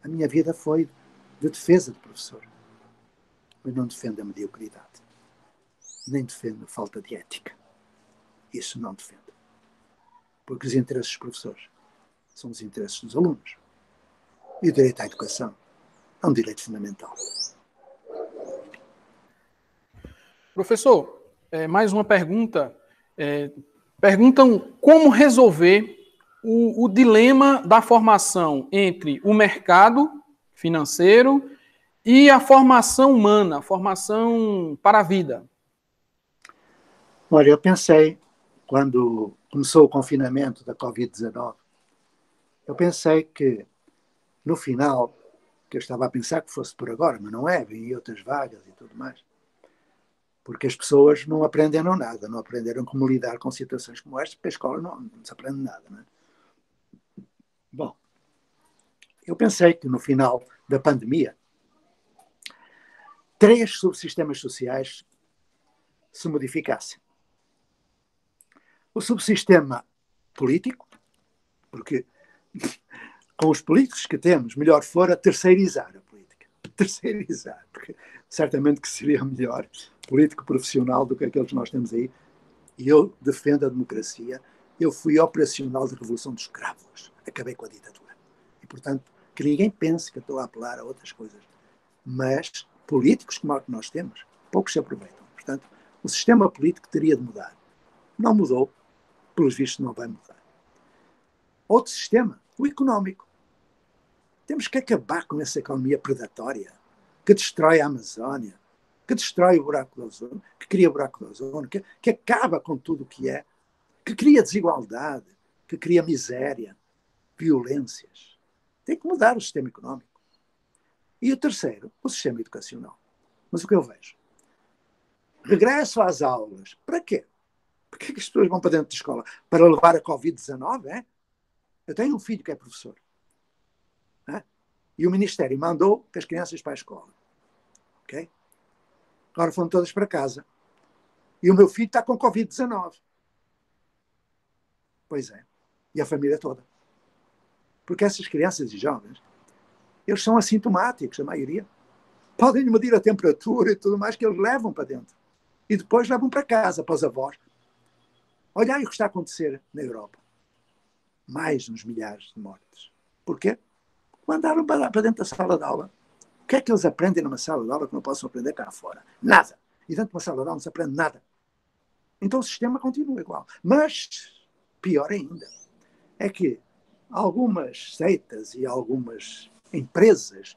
A minha vida foi de defesa do professor. Mas não defendo a mediocridade. Nem defendo a falta de ética. Isso não defendo. Porque os interesses dos professores são os interesses dos alunos. E o direito à educação é um direito fundamental. Professor, mais uma pergunta. Perguntam como resolver o dilema da formação entre o mercado financeiro e a formação humana, a formação para a vida. Olha, eu pensei, quando começou o confinamento da Covid-19, eu pensei que, no final, que eu estava a pensar que fosse por agora, mas não é, vêm outras vagas e tudo mais. Porque as pessoas não aprenderam nada, não aprenderam como lidar com situações como esta, porque a escola não se aprende nada. Não é? Bom, eu pensei que no final da pandemia, 3 subsistemas sociais se modificassem. O subsistema político, porque com os políticos que temos, melhor fora terceirizar a política. Terceirizar, porque certamente que seria melhor político profissional do que aqueles que nós temos aí. E eu defendo a democracia. Eu fui operacional da Revolução dos Cravos. Acabei com a ditadura. E, portanto, que ninguém pense que eu estou a apelar a outras coisas. Mas políticos como o que nós temos, poucos se aproveitam. Portanto, o sistema político teria de mudar. Não mudou. Pelos vistos, não vai mudar. Outro sistema, o económico. Temos que acabar com essa economia predatória que destrói a Amazónia, que destrói o buraco de ozono, que cria o buraco de ozono, que acaba com tudo o que é, que cria desigualdade, que cria miséria, violências. Tem que mudar o sistema económico. E o terceiro, o sistema educacional. Mas o que eu vejo? Regresso às aulas. Para quê? Por que as pessoas vão para dentro de escola? Para levar a Covid-19, é? Eu tenho um filho que é professor. É? E o Ministério mandou que as crianças para a escola. Ok? Agora foram todas para casa. E o meu filho está com Covid-19. Pois é. E a família toda. Porque essas crianças e jovens, eles são assintomáticos, a maioria. Podem medir a temperatura e tudo mais que eles levam para dentro. E depois levam para casa, para os avós. Olha aí o que está a acontecer na Europa. Mais uns milhares de mortes. Porquê? Mandaram para dentro da sala de aula. O que é que eles aprendem numa sala de aula que não possam aprender cá fora? Nada. E dentro de uma sala de aula não se aprende nada. Então o sistema continua igual. Mas, pior ainda, é que algumas seitas e algumas empresas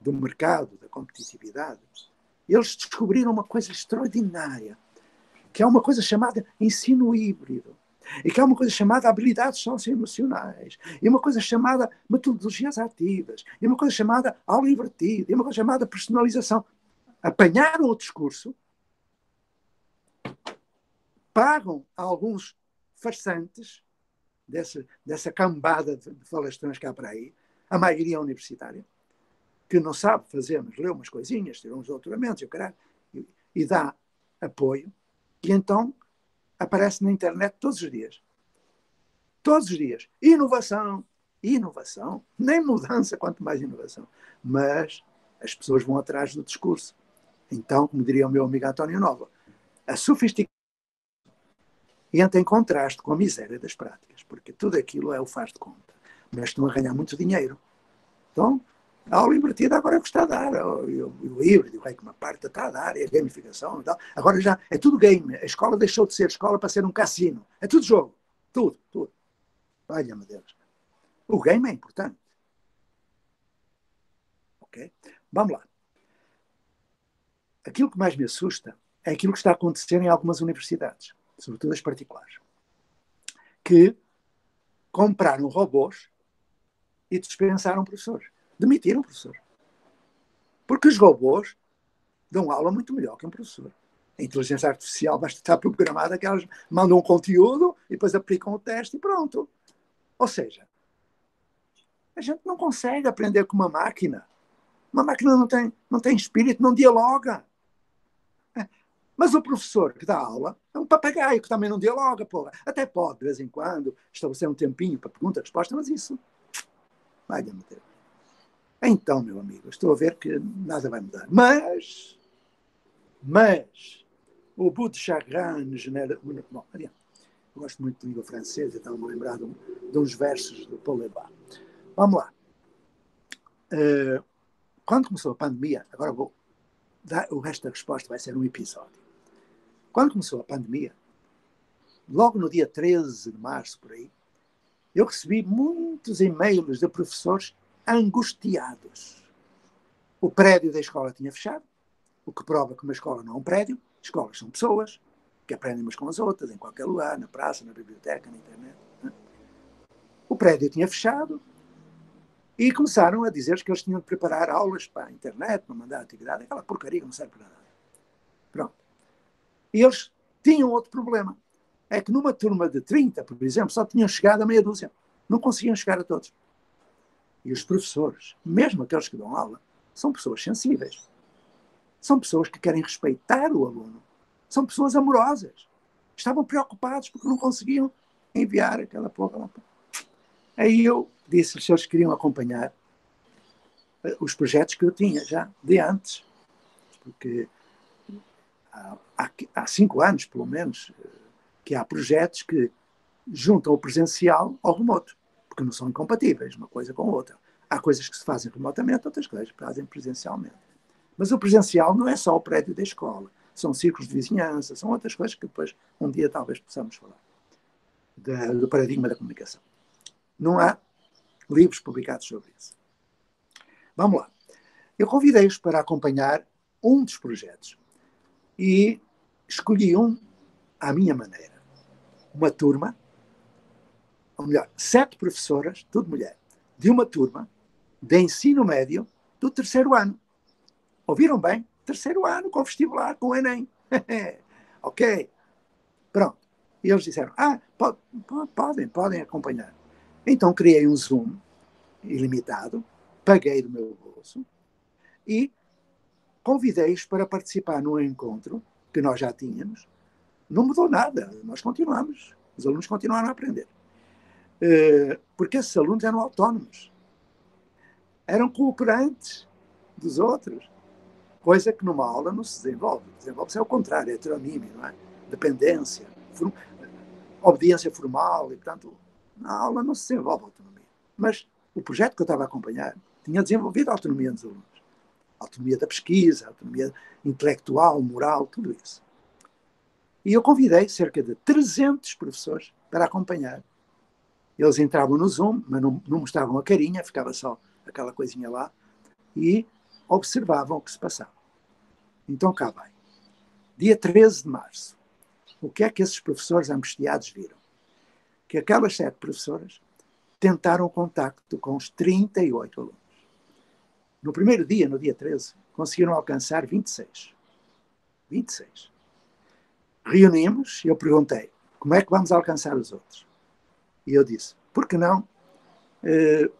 do mercado da competitividade, eles descobriram uma coisa extraordinária, que é uma coisa chamada ensino híbrido, e que é uma coisa chamada habilidades socioemocionais, e uma coisa chamada metodologias ativas, e uma coisa chamada aula invertida, e uma coisa chamada personalização. Apanharam o discurso, pagam a alguns farsantes dessa cambada de falastrões que há para aí, a maioria universitária, que não sabe fazer, mas lê umas coisinhas, tirou uns doutoramentos e dá apoio, e então aparece na internet todos os dias. Todos os dias. Inovação. Inovação. Nem mudança, quanto mais inovação. Mas as pessoas vão atrás do discurso. Então, como diria o meu amigo António Nova, a sofisticação entra em contraste com a miséria das práticas, porque tudo aquilo é o faz de conta. mas estão a ganhar muito dinheiro. Então, a aula invertida agora é o que está a dar. O híbrido, o que uma parte está a dar, é a gamificação e tal. Agora já é tudo game. A escola deixou de ser escola para ser um cassino. É tudo jogo. Tudo, tudo. Olha-me Deus. O game é importante. Ok? Vamos lá. Aquilo que mais me assusta é aquilo que está a acontecer em algumas universidades, sobretudo as particulares, que compraram robôs e dispensaram professores. Demitiram professores. Porque os robôs dão aula muito melhor que um professor. A inteligência artificial basta estar programada que elas mandam um conteúdo e depois aplicam o teste e pronto. Ou seja, a gente não consegue aprender com uma máquina. Uma máquina não tem espírito, não dialoga. Mas o professor que dá aula é um papagaio que também não dialoga. Porra. Até pode, de vez em quando, estabelecer um tempinho para pergunta e resposta, mas isso vai Deus. Então, meu amigo, estou a ver que nada vai mudar. Mas o bout de chagrin genera... Bom, adiante. Eu gosto muito de língua francesa, estava-me a lembrar de uns versos do Paul Lebat. Vamos lá. Quando começou a pandemia, agora vou dar, o resto da resposta vai ser um episódio. Quando começou a pandemia, logo no dia 13 de março, por aí, eu recebi muitos e-mails de professores angustiados. O prédio da escola tinha fechado, o que prova que uma escola não é um prédio. Escolas são pessoas que aprendem umas com as outras, em qualquer lugar, na praça, na biblioteca, na internet. Né? O prédio tinha fechado e começaram a dizer que eles tinham de preparar aulas para a internet, para mandar atividade, aquela porcaria que não serve para nada. Pronto. E eles tinham outro problema. É que numa turma de 30, por exemplo, só tinham chegado a meia dúzia. Não conseguiam chegar a todos. E os professores, mesmo aqueles que dão aula, são pessoas sensíveis. São pessoas que querem respeitar o aluno. São pessoas amorosas. Estavam preocupados porque não conseguiam enviar aquela porra lá. Aí eu disse-lhes se eles queriam acompanhar os projetos que eu tinha já de antes. Porque há 5 anos, pelo menos, que há projetos que juntam o presencial ao remoto, porque não são incompatíveis uma coisa com a outra. Há coisas que se fazem remotamente, outras coisas que se fazem presencialmente. Mas o presencial não é só o prédio da escola, são círculos de vizinhança, são outras coisas que depois um dia talvez possamos falar do paradigma da comunicação. Não há livros publicados sobre isso. Vamos lá. Eu convidei-os para acompanhar um dos projetos e escolhi um à minha maneira. Uma turma, ou melhor, 7 professoras, tudo mulher, de uma turma de ensino médio do 3º ano. Ouviram bem? 3º ano, com vestibular, com o Enem. Ok. Pronto. E eles disseram, podem acompanhar. Então criei um Zoom ilimitado, paguei do meu bolso e convidei-os para participar num encontro que nós já tínhamos. Não mudou nada, nós continuamos. Os alunos continuaram a aprender. Porque esses alunos eram autónomos. Eram cooperantes dos outros. Coisa que numa aula não se desenvolve. Desenvolve-se ao contrário, é heteronímio, não é? Dependência, obediência formal, e, portanto, na aula não se desenvolve autonomia. Mas o projeto que eu estava a acompanhar tinha desenvolvido a autonomia dos alunos. A autonomia da pesquisa, a autonomia intelectual, moral, tudo isso. E eu convidei cerca de 300 professores para acompanhar. Eles entravam no Zoom, mas não mostravam a carinha, ficava só aquela coisinha lá, e observavam o que se passava. Então cá vai. Dia 13 de março. O que é que esses professores angustiados viram? Que aquelas 7 professoras tentaram contacto com os 38 alunos. No primeiro dia, no dia 13, conseguiram alcançar 26. 26. Reunimos e eu perguntei, como é que vamos alcançar os outros? E eu disse, por que não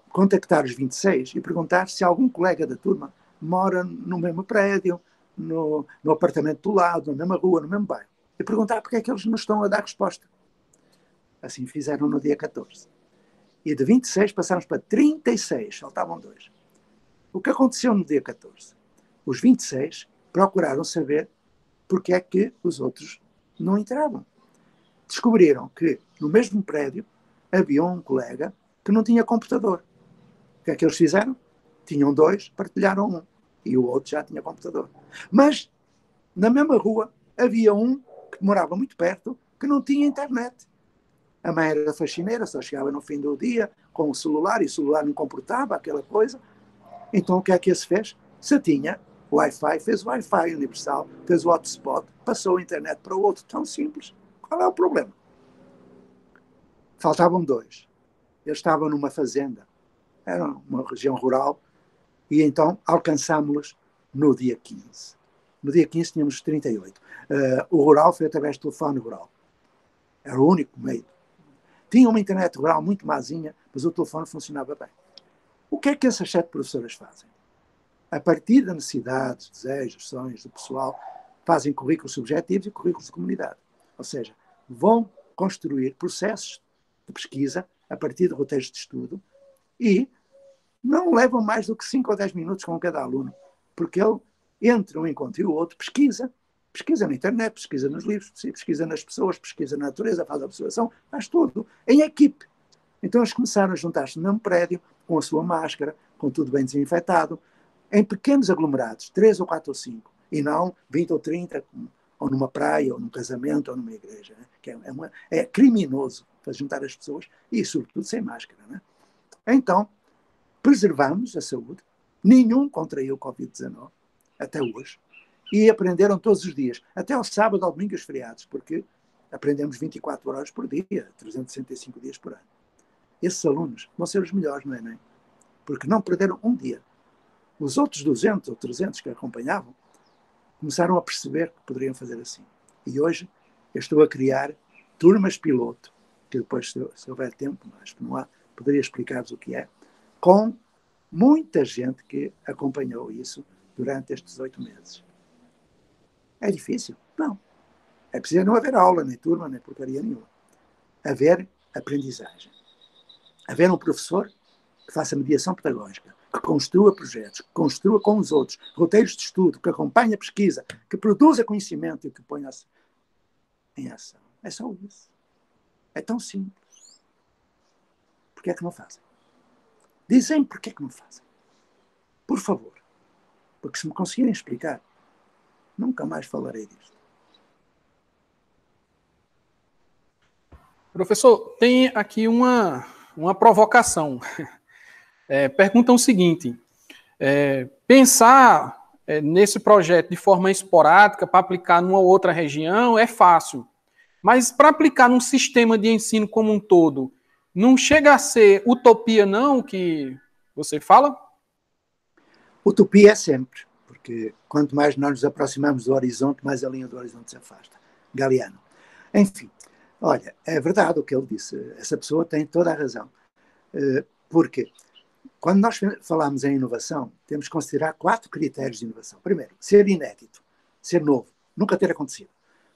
contactar os 26 e perguntar se algum colega da turma mora no mesmo prédio, no apartamento do lado, na mesma rua, no mesmo bairro. E perguntar porque é que eles não estão a dar resposta. Assim fizeram no dia 14. E de 26 passámos para 36, faltavam 2. O que aconteceu no dia 14? Os 26 procuraram saber porque é que os outros não entravam. Descobriram que no mesmo prédio havia um colega que não tinha computador. O que é que eles fizeram? Tinham 2, partilharam um. E o outro já tinha computador. Mas, na mesma rua, havia um que morava muito perto, que não tinha internet. A mãe era faxineira, só chegava no fim do dia com o celular, e o celular não comportava aquela coisa. Então, o que é que se fez? Se tinha Wi-Fi, fez o Wi-Fi universal, fez o hotspot, passou a internet para o outro. Tão simples. Qual é o problema? Faltavam 2. Eles estavam numa fazenda, era uma região rural, e então alcançámos-los no dia 15. No dia 15 tínhamos 38. O rural foi através do telefone rural. Era o único meio. Tinha uma internet rural muito mazinha, mas o telefone funcionava bem. O que é que essas 7 professoras fazem? A partir das necessidades, desejos, sonhos do pessoal, fazem currículos subjetivos e currículos de comunidade. Ou seja, vão construir processos de pesquisa a partir de roteiros de estudo e não levam mais do que 5 ou 10 minutos com cada aluno, porque ele, entre um encontro e o outro, pesquisa na internet, pesquisa nos livros, pesquisa nas pessoas, pesquisa na natureza, faz observação, faz tudo, em equipe. Então eles começaram a juntar-se no mesmo prédio, com a sua máscara, com tudo bem desinfetado, em pequenos aglomerados, 3 ou 4 ou 5, e não 20 ou 30, ou numa praia, ou num casamento, ou numa igreja. Né? Que é criminoso para juntar as pessoas, e sobretudo sem máscara. Né? Então, preservamos a saúde, nenhum contraiu Covid-19, até hoje, e aprenderam todos os dias, até ao sábado, ao domingo e os feriados, porque aprendemos 24 horas por dia, 365 dias por ano. Esses alunos vão ser os melhores no Enem, porque não perderam um dia. Os outros 200 ou 300 que acompanhavam começaram a perceber que poderiam fazer assim. E hoje eu estou a criar turmas piloto, que depois, se houver tempo, acho que não há, poderia explicar-vos o que é, com muita gente que acompanhou isso durante estes 8 meses. É difícil? Não. É preciso não haver aula, nem turma, nem porcaria nenhuma. Haver aprendizagem. Haver um professor que faça mediação pedagógica, que construa projetos, que construa com os outros roteiros de estudo, que acompanhe a pesquisa, que produza conhecimento e que ponha em ação. É só isso. É tão simples. Porquê é que não fazem? Dizem porquê é que não fazem. Por favor. Porque se me conseguirem explicar, nunca mais falarei disto. Professor, tem aqui uma provocação. Perguntam o seguinte: pensar nesse projeto de forma esporádica para aplicar numa outra região é fácil, mas para aplicar num sistema de ensino como um todo, não chega a ser utopia, não, que você fala? Utopia é sempre, porque quanto mais nós nos aproximamos do horizonte, mais a linha do horizonte se afasta. Galeano. Enfim, olha, é verdade o que ele disse. Essa pessoa tem toda a razão. Porque quando nós falamos em inovação, temos que considerar 4 critérios de inovação. Primeiro, ser inédito, ser novo, nunca ter acontecido.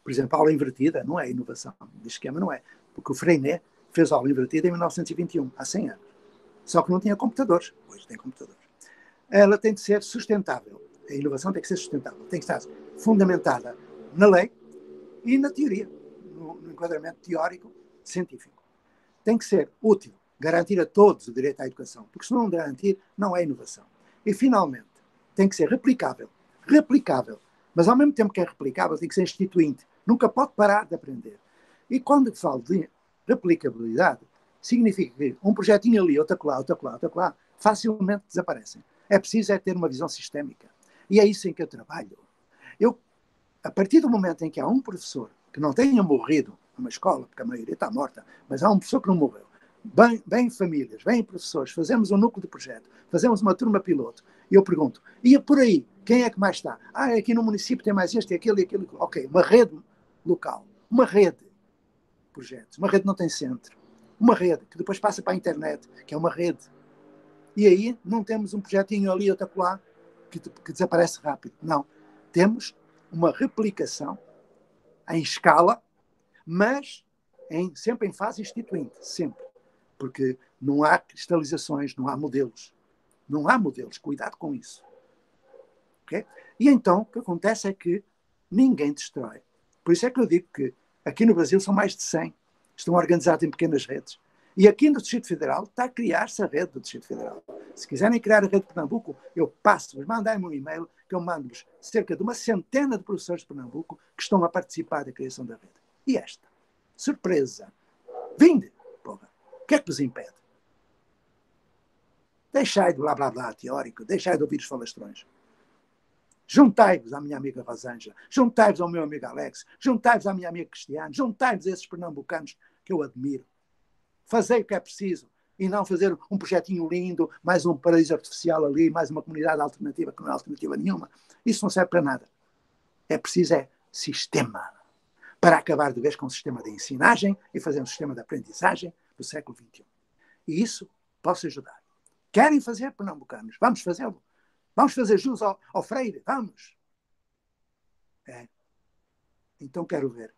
Por exemplo, a aula invertida não é inovação, de esquema não é, porque o Freinet fez a aula invertida em 1921, há 100 anos. Só que não tinha computadores, hoje tem computadores. Ela tem de ser sustentável. A inovação tem que ser sustentável, tem que estar fundamentada na lei e na teoria, no enquadramento teórico científico. Tem que ser útil, garantir a todos o direito à educação, porque se não garantir, não é inovação. E, finalmente, tem que ser replicável. Replicável. Mas, ao mesmo tempo que é replicável, tem que ser instituinte. Nunca pode parar de aprender. E quando falo de replicabilidade, significa que um projetinho ali, outro lá, facilmente desaparecem. É preciso ter uma visão sistémica. E é isso em que eu trabalho. A partir do momento em que há um professor que não tenha morrido numa escola, porque a maioria está morta, mas há um professor que não morreu, bem famílias, bem professores, fazemos um núcleo de projeto, fazemos uma turma piloto, e eu pergunto, e por aí, quem é que mais está? Aqui no município tem mais este, aquele e aquele. Ok, uma rede local, uma rede de projetos, uma rede não tem centro, uma rede que depois passa para a internet, que é uma rede. E aí não temos um projetinho ali, outro lá, que desaparece rápido. Não. Temos uma replicação em escala, mas sempre em fase instituinte, sempre. Porque não há cristalizações, não há modelos. Não há modelos, cuidado com isso. Okay? E então, o que acontece é que ninguém destrói. Por isso é que eu digo que aqui no Brasil são mais de 100. Estão organizados em pequenas redes. E aqui no Distrito Federal está a criar-se a rede do Distrito Federal. Se quiserem criar a rede de Pernambuco, eu passo-vos, mandem-me um e-mail que eu mando-vos cerca de uma centena de professores de Pernambuco que estão a participar da criação da rede. E esta? Surpresa! Vinde! Porra! O que é que vos impede? Deixai de blá blá blá teórico, deixai de ouvir os falastrões. Juntai-vos à minha amiga Rosângela, juntai-vos ao meu amigo Alex, juntai-vos à minha amiga Cristiano, juntai-vos a esses pernambucanos que eu admiro. Fazei o que é preciso e não fazer um projetinho lindo, mais um paraíso artificial ali, mais uma comunidade alternativa que não é alternativa nenhuma. Isso não serve para nada. É preciso sistema para acabar de vez com o sistema de ensinagem e fazer um sistema de aprendizagem do século XXI. E isso posso ajudar. Querem fazer, pernambucanos? Vamos fazê-lo. Vamos fazer jus ao Freire? Vamos. Então quero ver.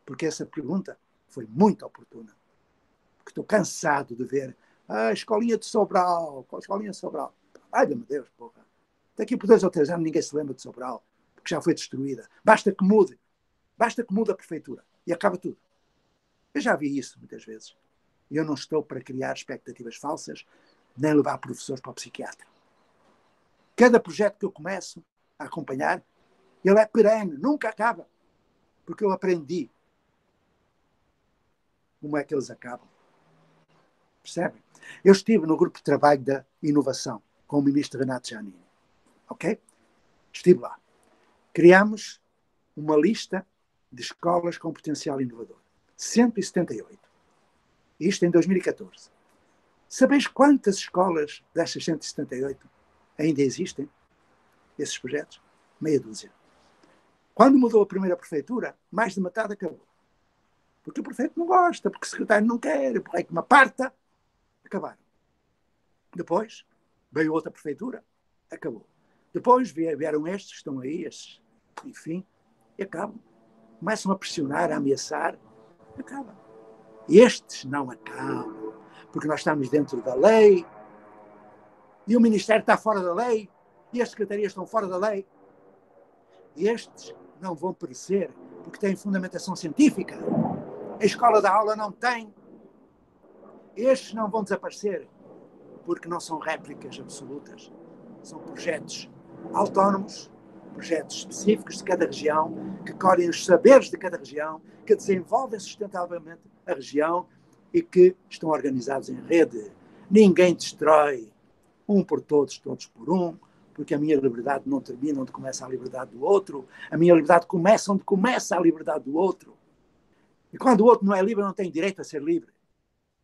Porque essa pergunta foi muito oportuna. Porque estou cansado de ver a escolinha de Sobral. Qual escolinha de Sobral? Ai, meu Deus, porra. Daqui por 2 ou 3 anos ninguém se lembra de Sobral. Porque já foi destruída. Basta que mude. Basta que mude a prefeitura. E acaba tudo. Eu já vi isso muitas vezes. E eu não estou para criar expectativas falsas, nem levar professores para o psiquiatra. Cada projeto que eu começo a acompanhar, ele é perene, nunca acaba. Porque eu aprendi como é que eles acabam. Percebem? Eu estive no grupo de trabalho da inovação com o ministro Renato Giannini. Ok? Estive lá. Criámos uma lista de escolas com potencial inovador. 178. Isto em 2014. Sabeis quantas escolas destas 178 ainda existem? Esses projetos? Meia dúzia. Quando mudou a primeira prefeitura, mais de metade acabou. Porque o prefeito não gosta, porque o secretário não quer, porque é que uma parta, acabaram. Depois veio outra prefeitura, acabou. Depois vieram estes que estão aí, estes, enfim, e acabam. Começam a pressionar, a ameaçar, acabam. E estes não acabam, porque nós estamos dentro da lei, e o Ministério está fora da lei, e as secretarias estão fora da lei. E estes não vão perecer, porque têm fundamentação científica. A escola da aula não tem. Estes não vão desaparecer, porque não são réplicas absolutas. São projetos autónomos, projetos específicos de cada região, que colhem os saberes de cada região, que desenvolvem sustentavelmente a região e que estão organizados em rede. Ninguém destrói, um por todos, todos por um, porque a minha liberdade não termina onde começa a liberdade do outro, a minha liberdade começa onde começa a liberdade do outro. E quando o outro não é livre, não tem direito a ser livre.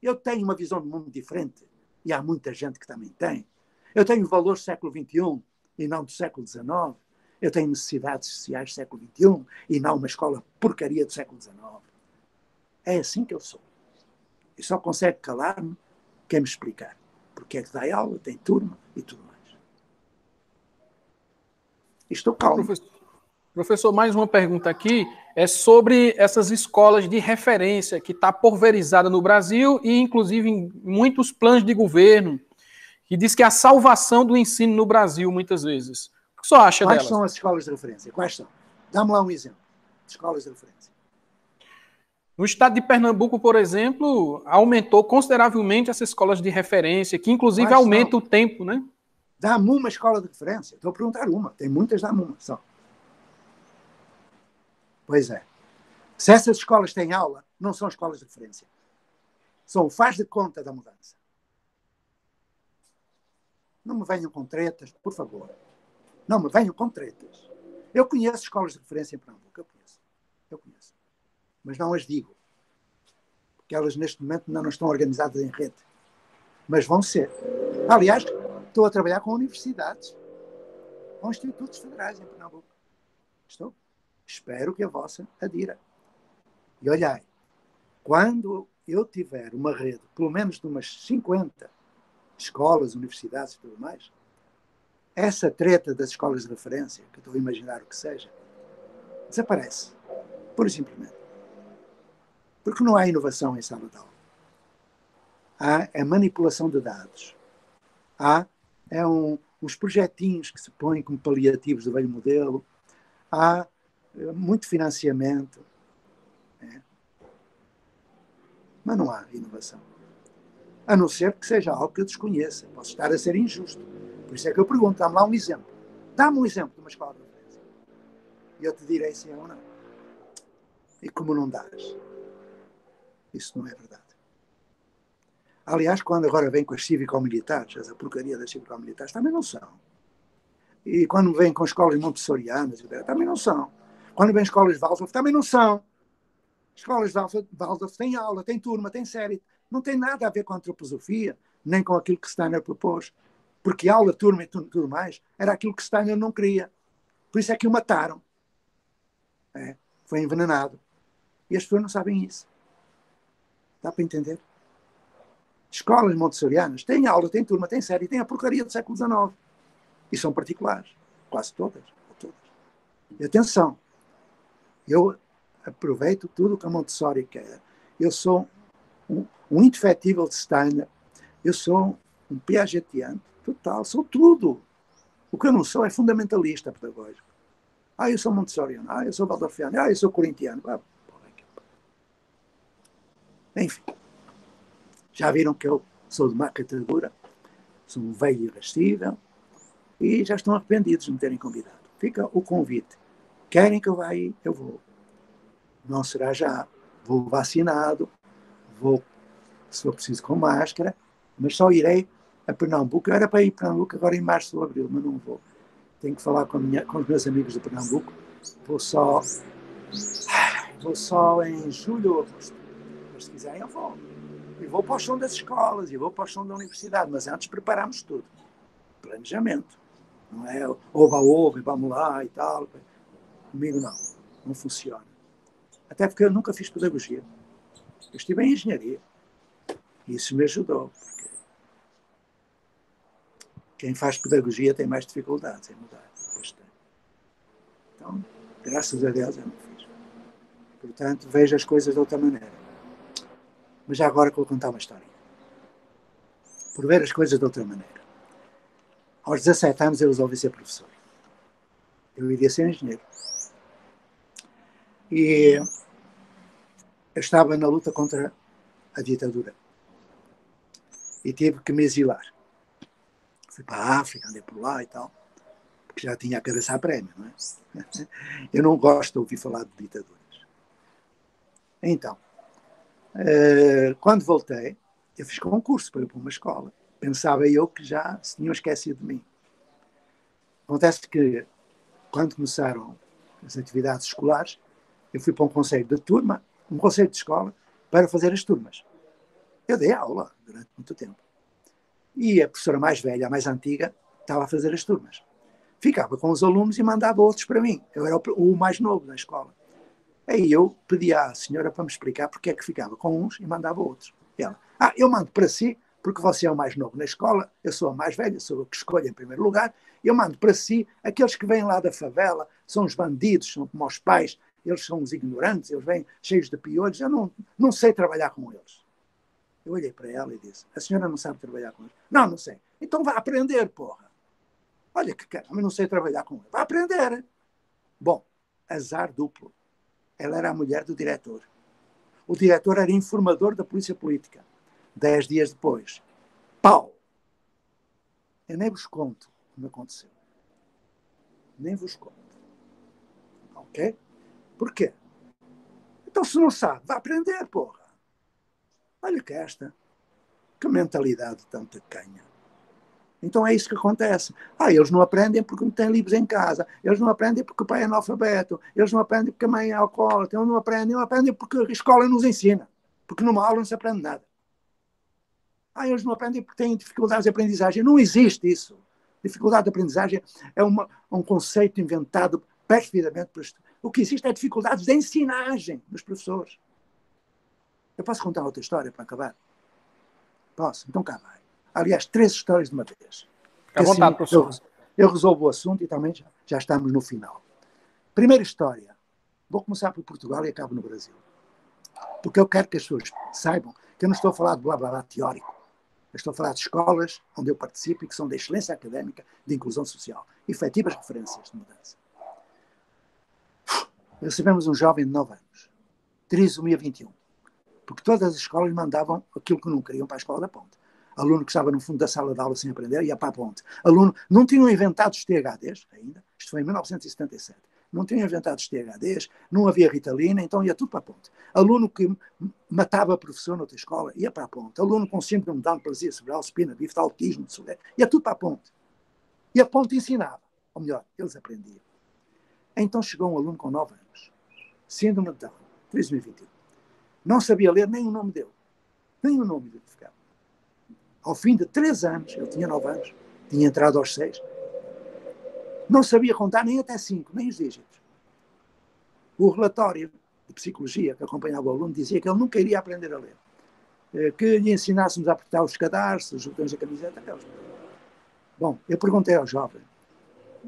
Eu tenho uma visão do mundo diferente, e há muita gente que também tem. Eu tenho valores do século XXI e não do século XIX. Eu tenho necessidades sociais do século XXI e não uma escola porcaria do século XIX. É assim que eu sou. E só consegue calar-me quem me explicar. Porque é que dá aula, tem turma e tudo mais. Estou calmo. Professor, mais uma pergunta aqui é sobre essas escolas de referência que está pulverizada no Brasil e, inclusive, em muitos planos de governo, que diz que é a salvação do ensino no Brasil, muitas vezes. O que o senhor acha delas? Quais são as escolas de referência? Quais são? Dá-me lá um exemplo de escolas de referência. No estado de Pernambuco, por exemplo, aumentou consideravelmente essas escolas de referência, que inclusive aumenta o tempo, né? Dá-me uma escola de referência. Estou a perguntar uma. Tem muitas, dá-me uma só. Pois é. Se essas escolas têm aula, não são escolas de referência. São o faz de conta da mudança. Não me venham com tretas, por favor. Não me venham com tretas. Eu conheço escolas de referência em Pernambuco. Eu conheço. Mas não as digo. Porque elas, neste momento, ainda não estão organizadas em rede. Mas vão ser. Aliás, estou a trabalhar com universidades. Com institutos federais em Pernambuco. Estou. Espero que a vossa adira. E olhai, quando eu tiver uma rede, pelo menos de umas 50 escolas, universidades e tudo mais, essa treta das escolas de referência, que estou a imaginar o que seja, desaparece. Pura e simplesmente. Porque não há inovação em sala de aula. Há a manipulação de dados. Há uns projetinhos que se põem como paliativos do velho modelo. Há muito financiamento. Mas não há inovação. A não ser que seja algo que eu desconheça. Posso estar a ser injusto. Por isso é que eu pergunto, dá-me lá um exemplo. Dá-me um exemplo de uma escola de referência. E eu te direi sim ou não. E como não dás? Isso não é verdade. Aliás, quando agora vem com as cívico-militares, essa porcaria das cívico-militares, também não são. E quando vem com escolas montessorianas, também não são. Quando vem escolas Waldorf, também não são. Escolas Waldorf têm aula, têm turma, têm série. Não tem nada a ver com a antroposofia, nem com aquilo que Steiner propôs. Porque aula, turma e tudo mais, era aquilo que Steiner não queria. Por isso é que o mataram. Foi envenenado. E as pessoas não sabem isso. Dá para entender? Escolas montessorianas têm aula, têm turma, têm série, têm a porcaria do século XIX. E são particulares. Quase todas. E atenção, eu aproveito tudo o que a Montessori quer. Eu sou um indefetível de Steiner. Eu sou um piagetiano total. Sou tudo. O que eu não sou é fundamentalista pedagógico. Eu sou montessoriano. Eu sou waldorfiano. Eu sou corintiano. Enfim. Já viram que eu sou de má categoria. Sou um velho irascível. E já estão arrependidos de me terem convidado. Fica o convite. Querem que eu vá aí? Eu vou. Não será já. Vou vacinado. Vou, se for preciso, com máscara. Mas só irei a Pernambuco. Eu era para ir a Pernambuco agora em março ou abril, mas não vou. Tenho que falar com os meus amigos de Pernambuco. Vou só em julho ou agosto. Mas se quiserem, eu vou. E vou para o chão das escolas, e vou para o chão da universidade. Mas antes preparamos tudo. Planejamento. Não é ova, vamos lá e tal. Comigo não. Não funciona. Até porque eu nunca fiz pedagogia. Eu estive em engenharia. E isso me ajudou. Porque quem faz pedagogia tem mais dificuldades em mudar. Então, graças a Deus eu não fiz. Portanto, vejo as coisas de outra maneira. Mas já agora que vou contar uma história. Por ver as coisas de outra maneira. Aos 17 anos eu resolvi ser professor. Eu iria ser engenheiro. E eu estava na luta contra a ditadura. E tive que me exilar. Fui para a África, andei por lá e tal. Porque já tinha a cabeça a prémio, não é? Eu não gosto de ouvir falar de ditaduras. Então, quando voltei, eu fiz concurso para ir para uma escola. Pensava eu que já se tinham esquecido de mim. Acontece que, quando começaram as atividades escolares, eu fui para um conselho de turma, um conselho de escola, para fazer as turmas. Eu dei aula durante muito tempo. E a professora mais velha, a mais antiga, estava a fazer as turmas. Ficava com os alunos e mandava outros para mim. Eu era o mais novo da escola. Aí eu pedi à senhora para me explicar porque é que ficava com uns e mandava outros. E ela, eu mando para si, porque você é o mais novo na escola, eu sou a mais velha, sou eu que escolho em primeiro lugar, eu mando para si aqueles que vêm lá da favela, são os bandidos, são como os pais, eles são os ignorantes, eles vêm cheios de piolhos, eu não sei trabalhar com eles. Eu olhei para ela e disse, a senhora não sabe trabalhar com eles? Não sei. Então vá aprender, porra. Olha que caramba, eu não sei trabalhar com ele. Vai aprender. Bom, azar duplo. Ela era a mulher do diretor. O diretor era informador da polícia política. 10 dias depois. Pau! Eu nem vos conto o que aconteceu. Nem vos conto. Ok? Porquê? Então se não sabe, vai aprender, porra. Olha que esta. Que mentalidade tão tacanha. Então é isso que acontece. Eles não aprendem porque não têm livros em casa. Eles não aprendem porque o pai é analfabeto. Eles não aprendem porque a mãe é alcoólatra. Eles não aprendem porque a escola nos ensina. Porque numa aula não se aprende nada. Eles não aprendem porque têm dificuldades de aprendizagem. Não existe isso. Dificuldade de aprendizagem é um conceito inventado perfidamente por isto. O que existe é dificuldades de ensinagem dos professores. Eu posso contar outra história para acabar? Posso? Então cá vai. Aliás, 3 histórias de uma vez. À vontade, professor. Eu resolvo o assunto e também já estamos no final. Primeira história. Vou começar por Portugal e acabo no Brasil. Porque eu quero que as pessoas saibam que eu não estou a falar de blá blá blá teórico. Eu estou a falar de escolas onde eu participo e que são de excelência académica, de inclusão social. Efetivas referências de mudança. Recebemos um jovem de 9 anos. Trisomia 21. Porque todas as escolas mandavam aquilo que não queriam para a escola da ponte. Aluno que estava no fundo da sala de aula sem aprender ia para a ponte. Aluno, não tinham inventado os THDs ainda, isto foi em 1977. Não tinham inventado os THDs, não havia Ritalina, então ia tudo para a ponte. Aluno que matava a professor noutra escola, ia para a ponte. Aluno com síndrome de Down, paralisia cerebral, espina, biftalquismo, ia tudo para a ponte. E a ponte ensinava, ou melhor, eles aprendiam. Então chegou um aluno com 9 anos, síndrome de Down, 2021. Não sabia ler nem o nome dele, nem o nome do ficava. Ao fim de 3 anos, ele tinha 9 anos, tinha entrado aos 6, não sabia contar nem até 5, nem os dígitos. O relatório de psicologia que acompanhava o aluno dizia que ele nunca iria aprender a ler. Que lhe ensinássemos a apertar os cadarços, os botões da camiseta. Bom, eu perguntei ao jovem,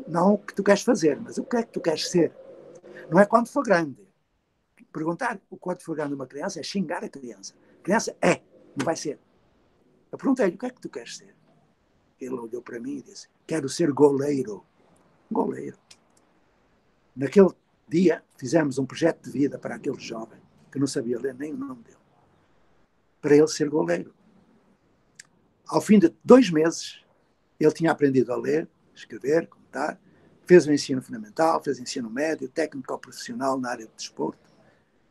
não o que tu queres fazer, mas o que é que tu queres ser? Não é quando for grande. Perguntar o quanto for grande uma criança é xingar a criança. A criança não vai ser. Eu perguntei-lhe, o que é que tu queres ser? Ele olhou para mim e disse, quero ser goleiro. Goleiro. Naquele dia, fizemos um projeto de vida para aquele jovem, que não sabia ler nem o nome dele, para ele ser goleiro. Ao fim de 2 meses, ele tinha aprendido a ler, escrever, contar, fez o ensino fundamental, fez o ensino médio, técnico ou profissional na área de desporto.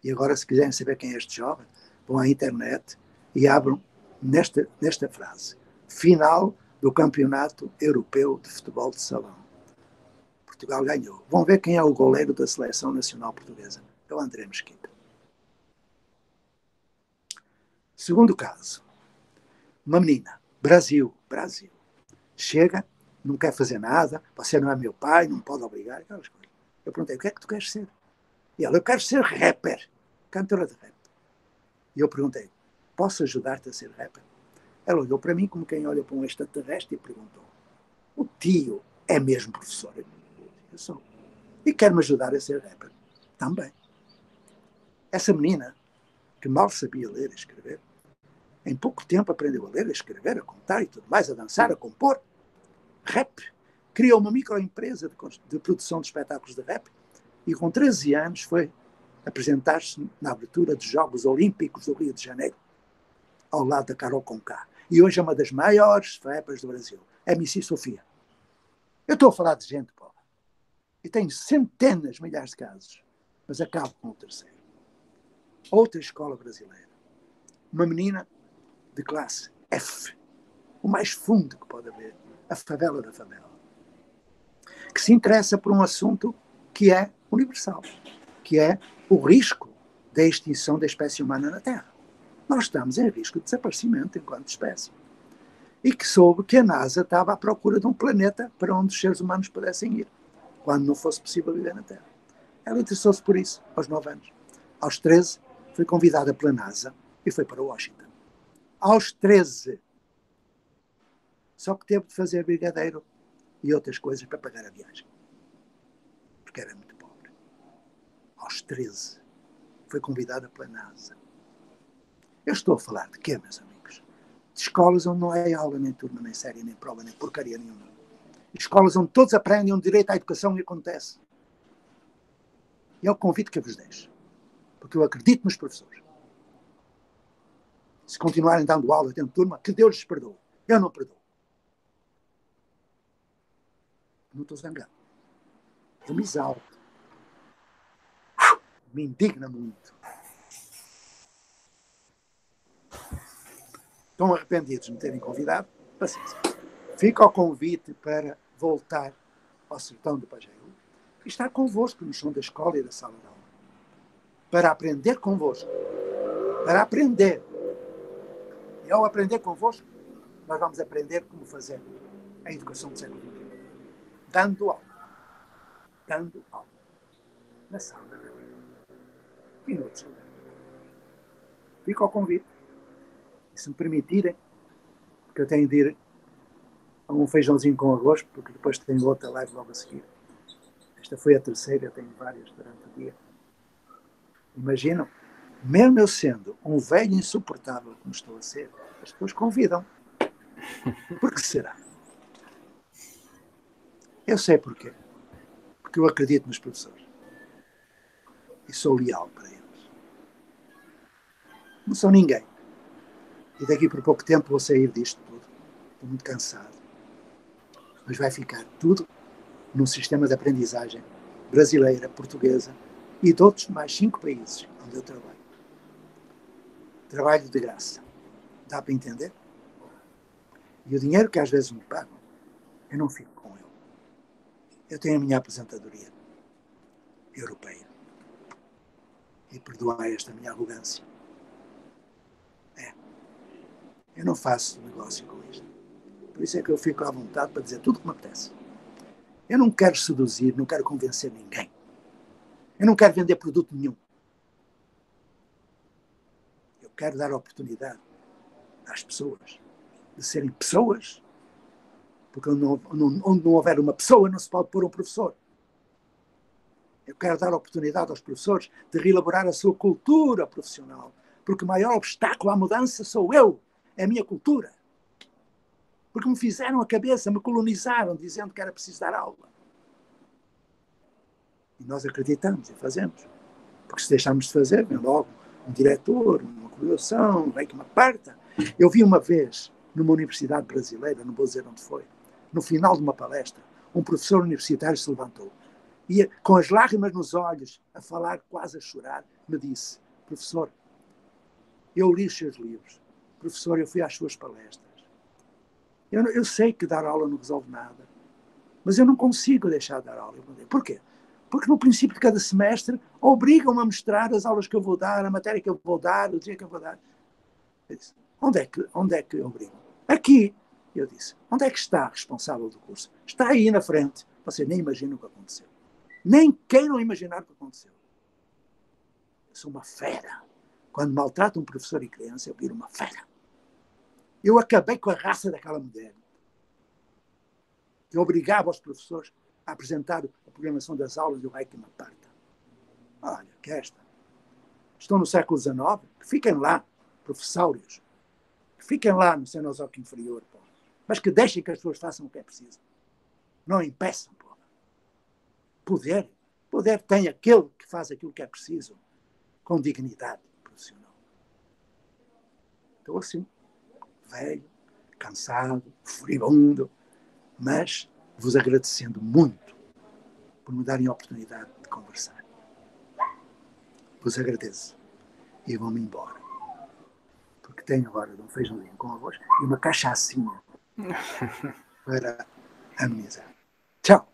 E agora, se quiserem saber quem é este jovem, vão à internet e abram nesta frase. Final do Campeonato Europeu de Futebol de Salão. Portugal ganhou. Vão ver quem é o goleiro da Seleção Nacional Portuguesa. É o André Mesquita. Segundo caso. Uma menina. Brasil. Chega, não quer fazer nada, você não é meu pai, não pode obrigar, aquelas coisas. Eu perguntei, o que é que tu queres ser? E ela, eu quero ser rapper, cantora de rap. E eu perguntei, posso ajudar-te a ser rapper? Ela olhou para mim como quem olha para um extraterrestre e perguntou, o tio é mesmo professor? Eu sou. E quer-me ajudar a ser rapper? Também. Essa menina, que mal sabia ler e escrever, em pouco tempo aprendeu a ler, a escrever, a contar e tudo mais, a dançar, a compor. Rap. Criou uma microempresa de produção de espetáculos de rap e com 13 anos foi apresentar-se na abertura dos Jogos Olímpicos do Rio de Janeiro, ao lado da Carol Conká. E hoje é uma das maiores rappers do Brasil. É MC Sofia. Eu estou a falar de gente, pô. E tenho centenas, milhares de casos. Mas acabo com o terceiro. Outra escola brasileira. Uma menina de classe F. O mais fundo que pode haver. A favela da favela. Que se interessa por um assunto que é universal. Que é o risco da extinção da espécie humana na Terra. Nós estamos em risco de desaparecimento enquanto espécie. E que soube que a NASA estava à procura de um planeta para onde os seres humanos pudessem ir, quando não fosse possível viver na Terra. Ela interessou-se por isso, aos 9 anos. Aos 13, foi convidada pela NASA e foi para Washington. Aos 13. Só que teve de fazer brigadeiro e outras coisas para pagar a viagem. Porque era muito pobre. Aos 13, foi convidada pela NASA. Eu estou a falar de quê, meus amigos? De escolas onde não é aula, nem turma, nem série, nem prova, nem porcaria nenhuma. Escolas onde todos aprendem, onde direito à educação acontece. E é o convite que eu vos deixo. Porque eu acredito nos professores. Se continuarem dando aula dentro de turma, que Deus lhes perdoe. Eu não perdoo. Não estou zangado. Eu me exalto. Me indigna muito. Estão arrependidos de me terem convidado? Paciência. Fica o convite para voltar ao sertão do Pajeú e estar convosco no chão da escola e da sala de aula. Para aprender convosco. Para aprender. E ao aprender convosco, nós vamos aprender como fazer a educação do século XXI. Dando aula. Dando aula. Na sala da aula. E no outro lugar. Fica o convite. E se me permitirem, porque eu tenho de ir a um feijãozinho com arroz, porque depois tenho outra live logo a seguir. Esta foi a terceira, eu tenho várias durante o dia. Imaginam, mesmo eu sendo um velho insuportável como estou a ser, as pessoas convidam. Por que será? Eu sei porquê. Porque eu acredito nos professores. E sou leal para eles. Não sou ninguém. E daqui por pouco tempo vou sair disto tudo. Estou muito cansado. Mas vai ficar tudo num sistema de aprendizagem brasileira, portuguesa e de outros mais 5 países onde eu trabalho. Trabalho de graça. Dá para entender? E o dinheiro que às vezes me pagam, eu não fico com ele. Eu tenho a minha aposentadoria europeia. E perdoai esta minha arrogância. Eu não faço negócio com isto. Por isso é que eu fico à vontade para dizer tudo o que me apetece. Eu não quero seduzir, não quero convencer ninguém. Eu não quero vender produto nenhum. Eu quero dar oportunidade às pessoas de serem pessoas, porque onde não houver uma pessoa não se pode pôr um professor. Eu quero dar oportunidade aos professores de reelaborar a sua cultura profissional, porque o maior obstáculo à mudança sou eu, é a minha cultura. Porque me fizeram a cabeça, me colonizaram, dizendo que era preciso dar aula. E nós acreditamos e fazemos. Porque se deixarmos de fazer, vem logo um diretor, uma coordenação, vem que me aparta. Eu vi uma vez, numa universidade brasileira, não vou dizer onde foi, no final de uma palestra, um professor universitário se levantou e, com as lágrimas nos olhos, a falar, quase a chorar, me disse: professor, eu li os seus livros. Professor, eu fui às suas palestras. Eu sei que dar aula não resolve nada, mas eu não consigo deixar de dar aula. Por quê? Porque no princípio de cada semestre obrigam-me a mostrar as aulas que eu vou dar, a matéria que eu vou dar, o dia que eu vou dar. Eu disse: onde é que obrigam? Aqui. Eu disse: onde é que está a responsável do curso? Está aí na frente. Você nem imagina o que aconteceu. Nem queiram imaginar o que aconteceu. Eu sou uma fera. Quando maltrato um professor e criança, eu viro uma fera. Eu acabei com a raça daquela mulher. Eu obrigava os professores a apresentar a programação das aulas do Reiki Maparta. Olha, que esta. Estão no século XIX, que fiquem lá, professórios. Que fiquem lá no Cenozoque inferior, pô. Mas que deixem que as pessoas façam o que é preciso. Não impeçam, pô. Poder tem aquele que faz aquilo que é preciso, com dignidade profissional. Estou assim, velho, cansado, furibundo, mas vos agradecendo muito por me darem a oportunidade de conversar. Vos agradeço e vou-me embora, porque tenho agora um feijãozinho com arroz e uma cachaçinha para amenizar. Tchau.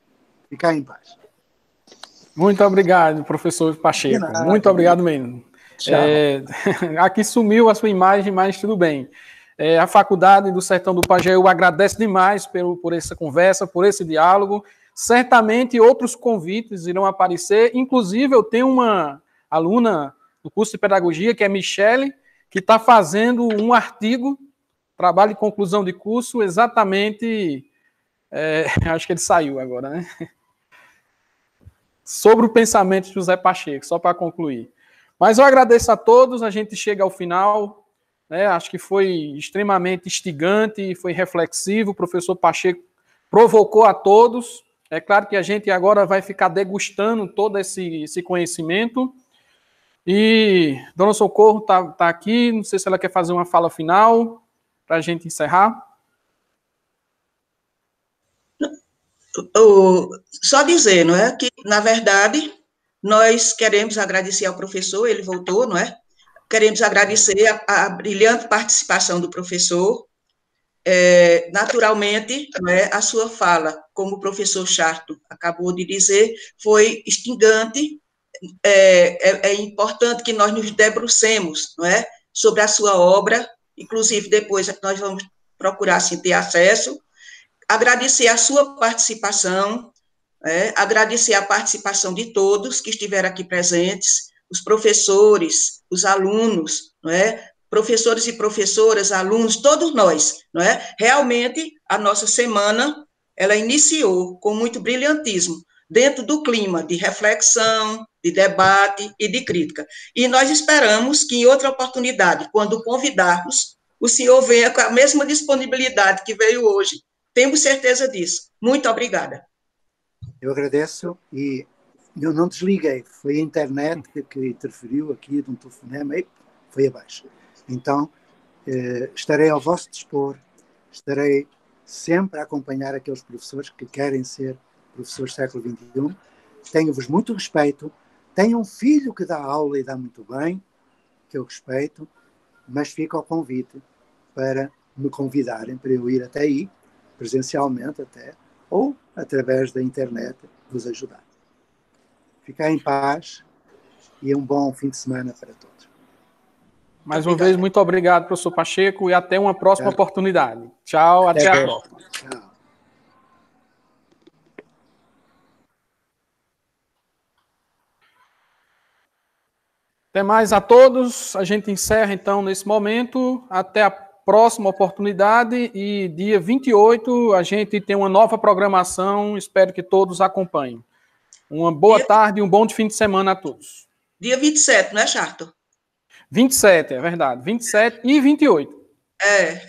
Ficar em paz. Muito obrigado, professor Pacheco. Muito obrigado mesmo. Aqui sumiu a sua imagem, mas tudo bem. A Faculdade do Sertão do Pajeú agradece demais por essa conversa, por esse diálogo. Certamente outros convites irão aparecer. Inclusive, eu tenho uma aluna do curso de Pedagogia, que é Michele, que está fazendo um artigo, trabalho de conclusão de curso, exatamente... acho que ele saiu agora, né? Sobre o pensamento de José Pacheco, só para concluir. Mas eu agradeço a todos, a gente chega ao final, né? Acho que foi extremamente instigante, foi reflexivo, o professor Pacheco provocou a todos. É claro que a gente agora vai ficar degustando todo esse conhecimento. E Dona Socorro tá aqui, não sei se ela quer fazer uma fala final para a gente encerrar. Só dizer, não é, que, na verdade, nós queremos agradecer ao professor, ele voltou, não é? Queremos agradecer a brilhante participação do professor. Naturalmente, não é, a sua fala, como o professor Charto acabou de dizer, foi instigante. É importante que nós nos debrucemos, não é, sobre a sua obra, inclusive depois nós vamos procurar assim, ter acesso. Agradecer a sua participação, agradecer a participação de todos que estiveram aqui presentes, os professores, os alunos, não é? Professores e professoras, alunos, todos nós, não é? Realmente, a nossa semana, ela iniciou com muito brilhantismo, dentro do clima de reflexão, de debate e de crítica. E nós esperamos que, em outra oportunidade, quando convidarmos, o senhor venha com a mesma disponibilidade que veio hoje. Temos certeza disso. Muito obrigada. Eu agradeço e eu não desliguei. Foi a internet que interferiu aqui de um telefonema e foi abaixo. Então, estarei ao vosso dispor, estarei sempre a acompanhar aqueles professores que querem ser professores do século XXI. Tenho-vos muito respeito. Tenho um filho que dá aula e dá muito bem, que eu respeito, mas fica ao convite para me convidarem para eu ir até aí, presencialmente até, ou através da internet, vos ajudar. Fiquem em paz e um bom fim de semana para todos. Mais uma vez, muito obrigado, professor Pacheco, e até uma próxima oportunidade. Tchau, até a próxima. Tchau. Até mais a todos. A gente encerra, então, nesse momento. Até a próxima oportunidade. E dia 28, a gente tem uma nova programação. Espero que todos acompanhem. Uma boa tarde e um bom fim de semana a todos. Dia 27, não é, Charto? 27, é verdade. 27 e 28. É.